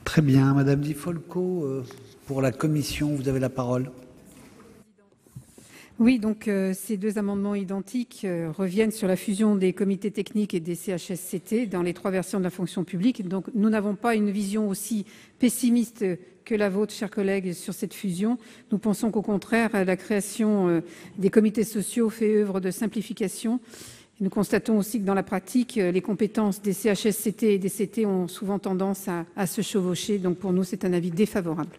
Très bien. Madame Di Folco, pour la Commission, vous avez la parole. Oui, donc ces deux amendements identiques reviennent sur la fusion des comités techniques et des CHSCT dans les trois versions de la fonction publique. Donc nous n'avons pas une vision aussi pessimiste que la vôtre, chers collègues, sur cette fusion. Nous pensons qu'au contraire, la création des comités sociaux fait œuvre de simplification. Nous constatons aussi que dans la pratique, les compétences des CHSCT et des CT ont souvent tendance à se chevaucher. Donc pour nous, c'est un avis défavorable.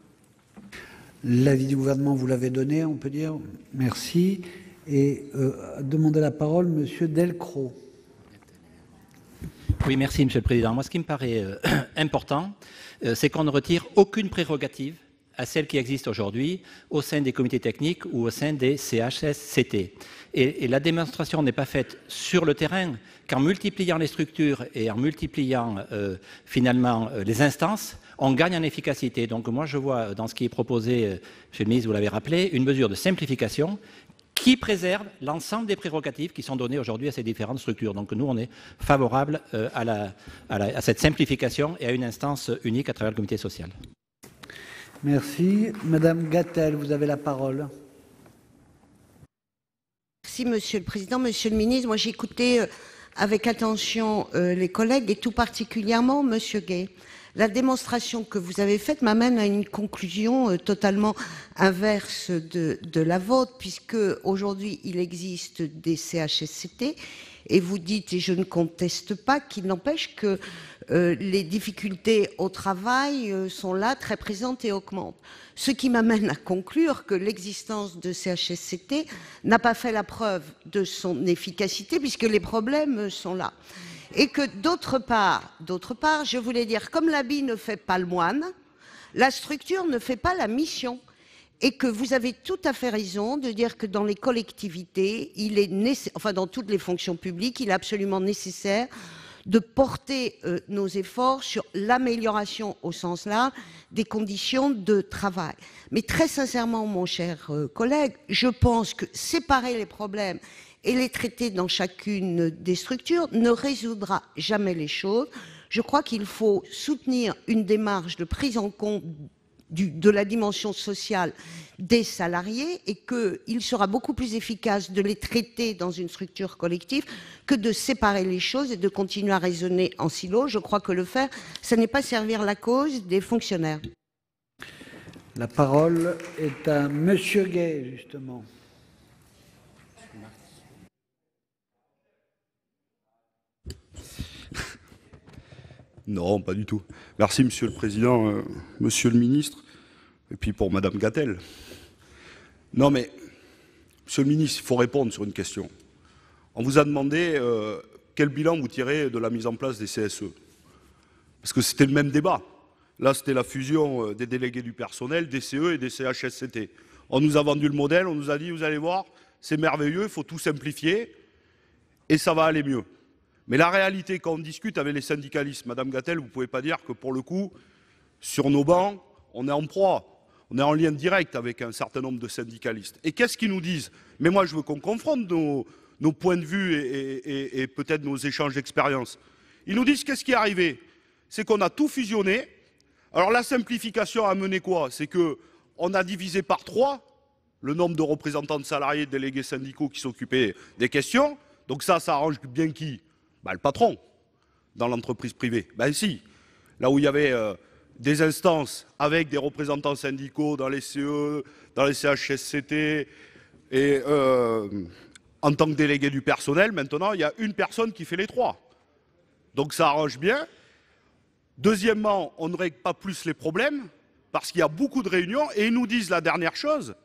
L'avis du gouvernement, vous l'avez donné, on peut dire. Merci. Et demander la parole, Monsieur Delcros. Oui, merci, Monsieur le Président. Moi, ce qui me paraît important, c'est qu'on ne retire aucune prérogative à celle qui existe aujourd'hui au sein des comités techniques ou au sein des CHSCT. Et la démonstration n'est pas faite sur le terrain qu'en multipliant les structures et en multipliant finalement les instances, on gagne en efficacité. Donc moi, je vois dans ce qui est proposé, Monsieur le ministre, vous l'avez rappelé, une mesure de simplification qui préserve l'ensemble des prérogatives qui sont données aujourd'hui à ces différentes structures. Donc nous, on est favorable à cette simplification et à une instance unique à travers le comité social. Merci. Madame Gatel, vous avez la parole. Merci, Monsieur le Président. Monsieur le Ministre, moi j'ai écouté avec attention les collègues et tout particulièrement Monsieur Gay. La démonstration que vous avez faite m'amène à une conclusion totalement inverse de la vôtre, puisque aujourd'hui il existe des CHSCT et vous dites, et je ne conteste pas, qu'il n'empêche que les difficultés au travail sont là, très présentes et augmentent. Ce qui m'amène à conclure que l'existence de CHSCT n'a pas fait la preuve de son efficacité, puisque les problèmes sont là. Et que d'autre part, je voulais dire, comme l'habit ne fait pas le moine, la structure ne fait pas la mission. Et que vous avez tout à fait raison de dire que dans les collectivités, enfin dans toutes les fonctions publiques, il est absolument nécessaire de porter nos efforts sur l'amélioration au sens large des conditions de travail. Mais très sincèrement, mon cher collègue, je pense que séparer les problèmes et les traiter dans chacune des structures ne résoudra jamais les choses. Je crois qu'il faut soutenir une démarche de prise en compte de la dimension sociale des salariés et qu'il sera beaucoup plus efficace de les traiter dans une structure collective que de séparer les choses et de continuer à raisonner en silo. Je crois que le faire, ce n'est pas servir la cause des fonctionnaires. La parole est à Monsieur Gay, justement. Non, pas du tout. Merci, Monsieur le Président, Monsieur le Ministre, et puis pour Madame Gatel. Non, mais, Monsieur le Ministre, il faut répondre sur une question. On vous a demandé quel bilan vous tirez de la mise en place des CSE. Parce que c'était le même débat. Là, c'était la fusion des délégués du personnel, des CE et des CHSCT. On nous a vendu le modèle, on nous a dit, vous allez voir, c'est merveilleux, il faut tout simplifier, et ça va aller mieux. Mais la réalité, quand on discute avec les syndicalistes, Madame Gatel, vous ne pouvez pas dire que pour le coup, sur nos bancs, on est en proie, on est en lien direct avec un certain nombre de syndicalistes. Et qu'est-ce qu'ils nous disent? Mais moi, je veux qu'on confronte nos points de vue et peut-être nos échanges d'expérience. Ils nous disent qu'est-ce qui est arrivé? C'est qu'on a tout fusionné. Alors la simplification a mené quoi? C'est qu'on a divisé par 3 le nombre de représentants de salariés, de délégués syndicaux qui s'occupaient des questions. Donc ça arrange bien qui? Le patron, dans l'entreprise privée. Ben si, là où il y avait des instances avec des représentants syndicaux dans les CE, dans les CHSCT, et en tant que délégué du personnel, maintenant, il y a une personne qui fait les 3. Donc ça arrange bien. Deuxièmement, on ne règle pas plus les problèmes, parce qu'il y a beaucoup de réunions, et ils nous disent la dernière chose,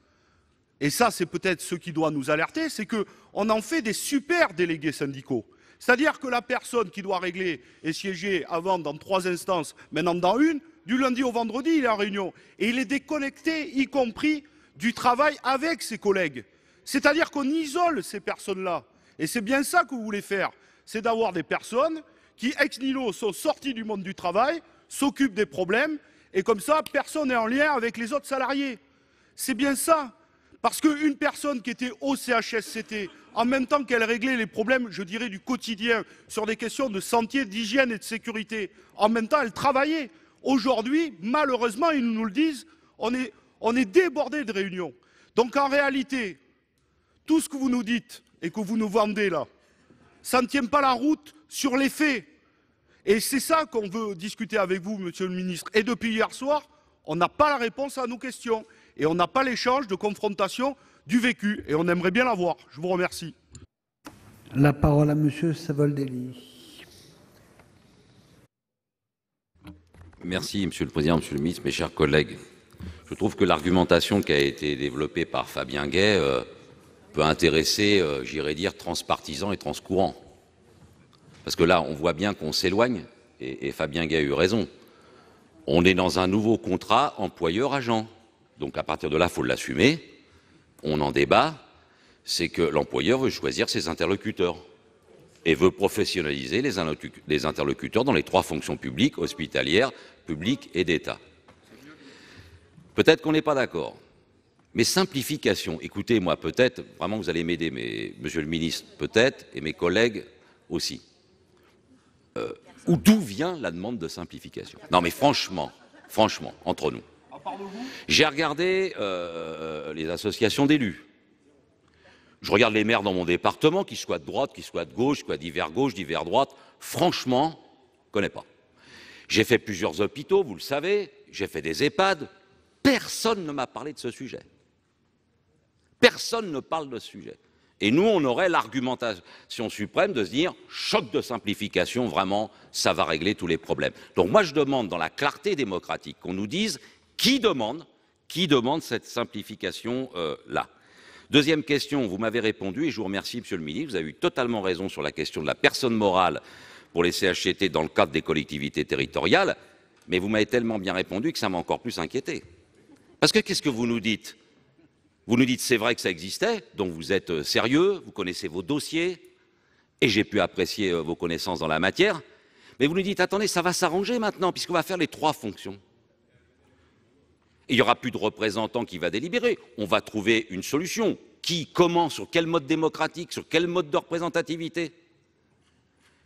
et ça c'est peut-être ce qui doit nous alerter, c'est qu'on en fait des super délégués syndicaux. C'est-à-dire que la personne qui doit régler et siéger avant dans 3 instances, maintenant dans une, Du lundi au vendredi, il est en réunion. Et il est déconnecté, y compris du travail avec ses collègues. C'est-à-dire qu'on isole ces personnes-là. Et c'est bien ça que vous voulez faire. C'est d'avoir des personnes qui, ex nihilo, sont sorties du monde du travail, s'occupent des problèmes, et comme ça, personne n'est en lien avec les autres salariés. C'est bien ça. Parce qu'une personne qui était au CHSCT, en même temps qu'elle réglait les problèmes, je dirais, du quotidien, sur des questions de santé, d'hygiène et de sécurité, en même temps, elle travaillait. Aujourd'hui, malheureusement, ils nous le disent, on est débordé de réunions. Donc en réalité, tout ce que vous nous dites et que vous nous vendez là, ça ne tient pas la route sur les faits. Et c'est ça qu'on veut discuter avec vous, monsieur le ministre. Et depuis hier soir, on n'a pas la réponse à nos questions. Et on n'a pas l'échange de confrontation du vécu. Et on aimerait bien l'avoir. Je vous remercie. La parole à monsieur Savoldelli. Merci, Monsieur le Président, Monsieur le Ministre, mes chers collègues. Je trouve que l'argumentation qui a été développée par Fabien Gay peut intéresser, j'irais dire, transpartisans et transcourants. Parce que là, on voit bien qu'on s'éloigne, et Fabien Gay a eu raison. On est dans un nouveau contrat employeur-agent. Donc à partir de là, il faut l'assumer. On en débat. C'est que l'employeur veut choisir ses interlocuteurs et veut professionnaliser les interlocuteurs dans les 3 fonctions publiques, hospitalières, publiques et d'État. Peut-être qu'on n'est pas d'accord. Mais simplification, écoutez, moi peut-être, vraiment vous allez m'aider, mais monsieur le ministre peut-être, et mes collègues aussi. D'où vient la demande de simplification? Non mais franchement, entre nous. J'ai regardé les associations d'élus. Je regarde les maires dans mon département, qui soient de droite, qui soient de gauche, qui soient divers gauche, divers droite. Franchement, je ne connais pas. J'ai fait plusieurs hôpitaux, vous le savez. J'ai fait des EHPAD. Personne ne m'a parlé de ce sujet. Personne ne parle de ce sujet. Et nous, on aurait l'argumentation suprême de se dire « choc de simplification, vraiment, ça va régler tous les problèmes ». Donc moi, je demande, dans la clarté démocratique, qu'on nous dise qui demande cette simplification-là. Deuxième question, vous m'avez répondu, et je vous remercie, Monsieur le Ministre, vous avez eu totalement raison sur la question de la personne morale pour les CHSCT dans le cadre des collectivités territoriales, mais vous m'avez tellement bien répondu que ça m'a encore plus inquiété. Parce que qu'est-ce que vous nous dites? Vous nous dites c'est vrai que ça existait, donc vous êtes sérieux, vous connaissez vos dossiers, et j'ai pu apprécier vos connaissances dans la matière, mais vous nous dites attendez, ça va s'arranger maintenant, puisqu'on va faire les 3 fonctions. Il n'y aura plus de représentants qui va délibérer. On va trouver une solution. Qui, comment, sur quel mode démocratique, sur quel mode de représentativité?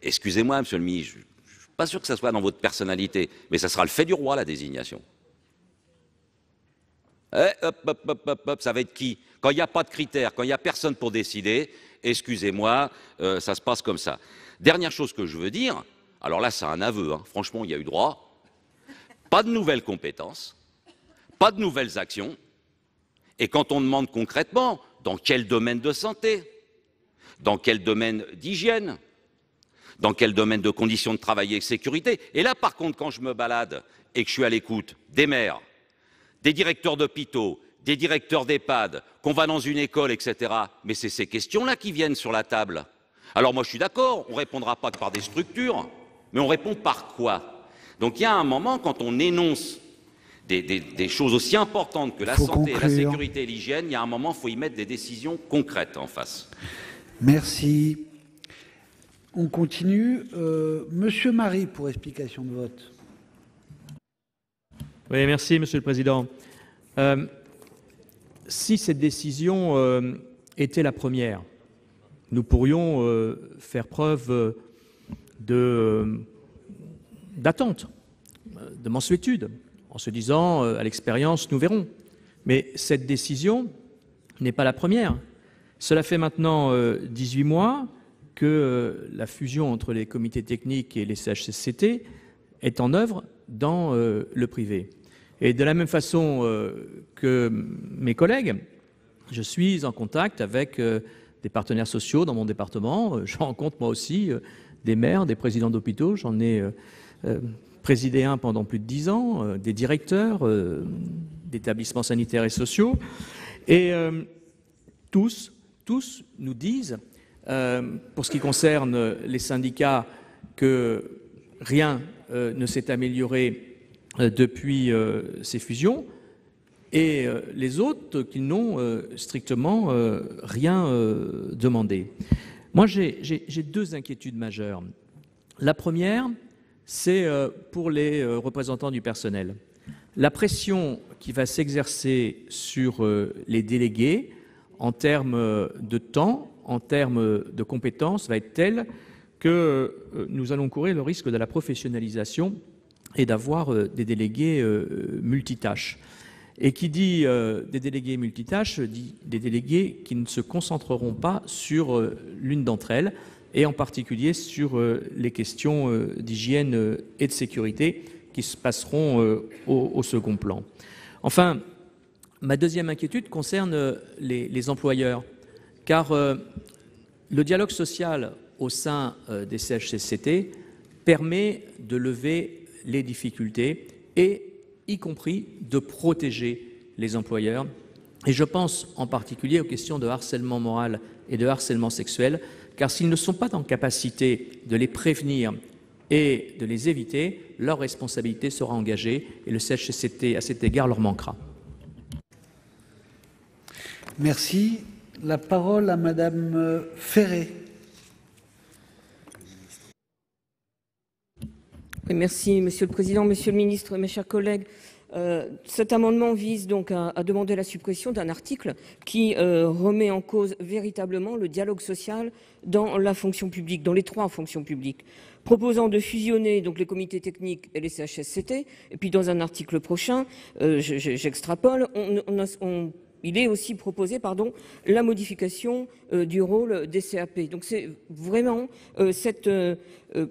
Excusez-moi, monsieur le ministre, je ne suis pas sûr que ça soit dans votre personnalité, mais ça sera le fait du roi, la désignation. Hop, ça va être qui? Quand il n'y a pas de critères, quand il n'y a personne pour décider, excusez-moi, ça se passe comme ça. Dernière chose que je veux dire, alors là, c'est un aveu, hein, franchement, il y a eu droit. Pas de nouvelles compétences. Pas de nouvelles actions. Et quand on demande concrètement, dans quel domaine de santé, dans quel domaine d'hygiène, dans quel domaine de conditions de travail et de sécurité, et là par contre quand je me balade et que je suis à l'écoute des maires, des directeurs d'hôpitaux, des directeurs d'EHPAD, qu'on va dans une école, etc., mais c'est ces questions-là qui viennent sur la table. Alors moi je suis d'accord, on ne répondra pas que par des structures, mais on répond par quoi? Donc il y a un moment, quand on énonce des choses aussi importantes que la santé, la sécurité et l'hygiène, il y a un moment, il faut y mettre des décisions concrètes en face. Merci. On continue. Monsieur Marie, pour explication de vote. Oui, merci, Monsieur le Président. Si cette décision était la première, nous pourrions faire preuve d'attente, de mansuétude, en se disant, à l'expérience, nous verrons. Mais cette décision n'est pas la première. Cela fait maintenant 18 mois que la fusion entre les comités techniques et les CHSCT est en œuvre dans le privé. Et de la même façon que mes collègues, je suis en contact avec des partenaires sociaux dans mon département. Je rencontre moi aussi des maires, des présidents d'hôpitaux. J'en ai présidé un pendant plus de 10 ans, des directeurs d'établissements sanitaires et sociaux. Et tous nous disent, pour ce qui concerne les syndicats, que rien ne s'est amélioré depuis ces fusions, et les autres qui n'ont strictement rien demandé. Moi, j'ai deux inquiétudes majeures. La première, c'est pour les représentants du personnel. La pression qui va s'exercer sur les délégués en termes de temps, en termes de compétences, va être telle que nous allons courir le risque de la professionnalisation et d'avoir des délégués multitâches. Et qui dit des délégués multitâches, dit des délégués qui ne se concentreront pas sur l'une d'entre elles, et en particulier sur les questions d'hygiène et de sécurité qui se passeront au second plan. Enfin, ma deuxième inquiétude concerne les employeurs, car le dialogue social au sein des CHSCT permet de lever les difficultés et y compris de protéger les employeurs. Et je pense en particulier aux questions de harcèlement moral et de harcèlement sexuel, car s'ils ne sont pas en capacité de les prévenir et de les éviter, leur responsabilité sera engagée et le CHSCT, à cet égard, leur manquera. Merci. La parole à Madame Ferré. Oui, merci, Monsieur le Président, Monsieur le Ministre, mes chers collègues. Cet amendement vise donc à demander la suppression d'un article qui remet en cause véritablement le dialogue social dans la fonction publique, dans les trois fonctions publiques, proposant de fusionner donc les comités techniques et les CHSCT. Et puis dans un article prochain, j'extrapole, il est aussi proposé la modification du rôle des CAP. Donc c'est vraiment cette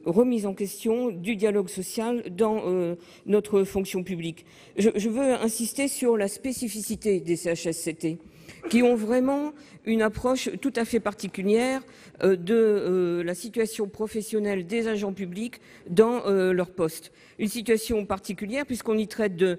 remise en question du dialogue social dans notre fonction publique. Je veux insister sur la spécificité des CHSCT, qui ont vraiment une approche tout à fait particulière de la situation professionnelle des agents publics dans leur poste. Une situation particulière puisqu'on y traite de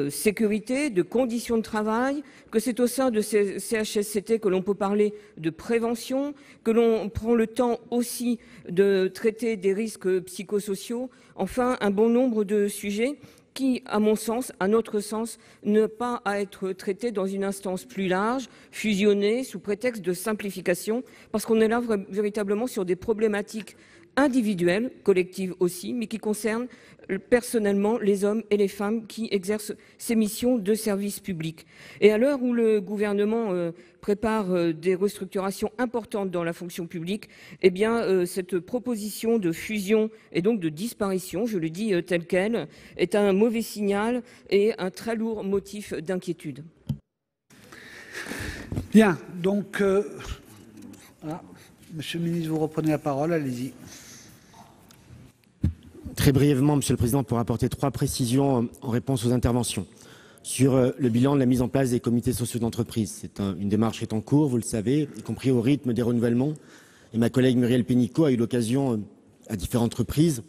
sécurité, de conditions de travail, que c'est au sein de ces CHSCT que l'on peut parler de prévention, que l'on prend le temps aussi de traiter des risques psychosociaux, enfin un bon nombre de sujets qui, à mon sens, à notre sens, ne pas à être traités dans une instance plus large, fusionnée, sous prétexte de simplification, parce qu'on est là véritablement sur des problématiques individuelles, collectives aussi, mais qui concernent personnellement les hommes et les femmes qui exercent ces missions de service public. Et à l'heure où le gouvernement prépare des restructurations importantes dans la fonction publique, eh bien, cette proposition de fusion et donc de disparition, je le dis telle qu'elle, est un mauvais signal et un très lourd motif d'inquiétude. Bien, donc, voilà. Monsieur le ministre, vous reprenez la parole, allez-y. Très brièvement, Monsieur le Président, pour apporter 3 précisions en réponse aux interventions. Sur le bilan de la mise en place des comités sociaux d'entreprise, c'est une démarche qui est en cours, vous le savez, y compris au rythme des renouvellements. Et ma collègue Muriel Pénicaud a eu l'occasion, à différentes reprises,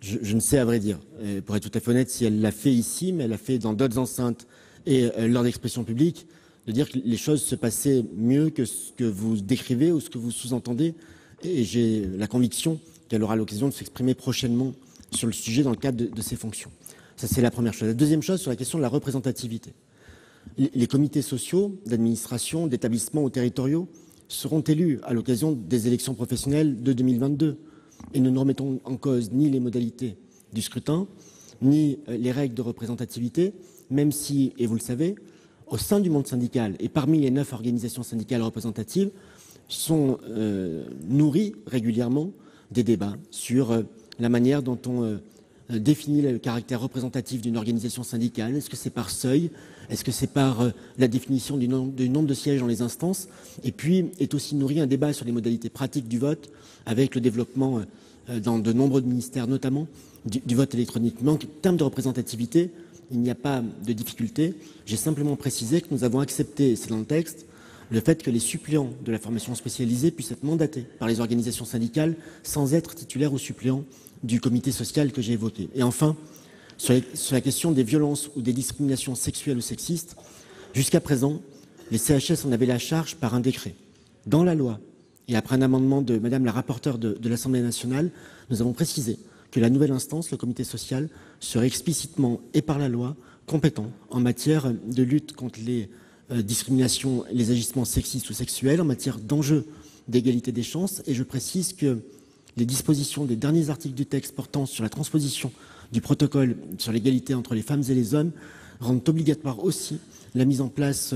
je ne sais à vrai dire, pour être tout à fait honnête, si elle l'a fait ici, mais elle l'a fait dans d'autres enceintes et lors d'expressions publiques, de dire que les choses se passaient mieux que ce que vous décrivez ou ce que vous sous-entendez. Et j'ai la conviction qu'elle aura l'occasion de s'exprimer prochainement sur le sujet dans le cadre de ses fonctions. Ça, c'est la première chose. La deuxième chose, sur la question de la représentativité. Les comités sociaux d'administration, d'établissements ou territoriaux seront élus à l'occasion des élections professionnelles de 2022. Et nous ne remettons en cause ni les modalités du scrutin, ni les règles de représentativité, même si, et vous le savez, au sein du monde syndical et parmi les 9 organisations syndicales représentatives, sont nourris régulièrement des débats sur la manière dont on définit le caractère représentatif d'une organisation syndicale. Est-ce que c'est par seuil? Est-ce que c'est par la définition du nombre de sièges dans les instances? Et puis est aussi nourri un débat sur les modalités pratiques du vote, avec le développement dans de nombreux ministères, notamment du vote électronique. Mais en termes de représentativité, il n'y a pas de difficulté. J'ai simplement précisé que nous avons accepté, c'est dans le texte, le fait que les suppléants de la formation spécialisée puissent être mandatés par les organisations syndicales sans être titulaires ou suppléants du comité social que j'ai évoqué. Et enfin, sur la question des violences ou des discriminations sexuelles ou sexistes, jusqu'à présent, les CHS en avaient la charge par un décret. Dans la loi, et après un amendement de Madame la rapporteure de l'Assemblée nationale, nous avons précisé que la nouvelle instance, le comité social, serait explicitement et par la loi compétent en matière de lutte contre les discriminations et les agissements sexistes ou sexuels, en matière d'enjeux d'égalité des chances. Et je précise que les dispositions des derniers articles du texte portant sur la transposition du protocole sur l'égalité entre les femmes et les hommes rendent obligatoire aussi la mise en place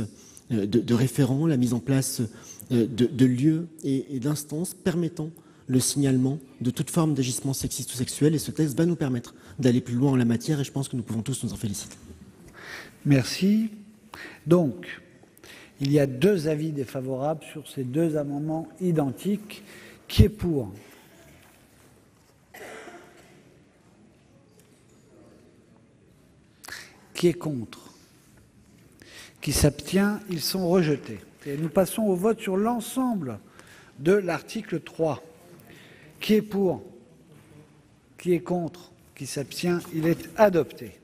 de référents, la mise en place de lieux et d'instances permettant le signalement de toute forme d'agissement sexiste ou sexuel. Et ce texte va nous permettre d'aller plus loin en la matière et je pense que nous pouvons tous nous en féliciter. Merci. Donc, il y a 2 avis défavorables sur ces 2 amendements identiques. Qui est pour ? Qui est contre ? Qui s'abstient ? Ils sont rejetés. Et nous passons au vote sur l'ensemble de l'article 3. Qui est pour ? Qui est contre ? Qui s'abstient ? Il est adopté.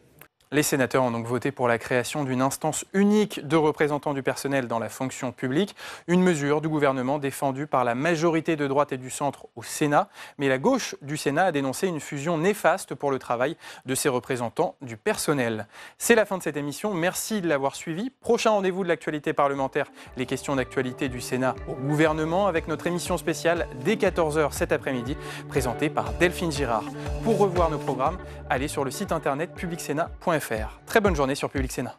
Les sénateurs ont donc voté pour la création d'une instance unique de représentants du personnel dans la fonction publique, une mesure du gouvernement défendue par la majorité de droite et du centre au Sénat. Mais la gauche du Sénat a dénoncé une fusion néfaste pour le travail de ces représentants du personnel. C'est la fin de cette émission. Merci de l'avoir suivi. Prochain rendez-vous de l'actualité parlementaire, les questions d'actualité du Sénat au gouvernement, avec notre émission spéciale dès 14h cet après-midi, présentée par Delphine Girard. Pour revoir nos programmes, allez sur le site internet publicsénat.fr. Très bonne journée sur Public Sénat.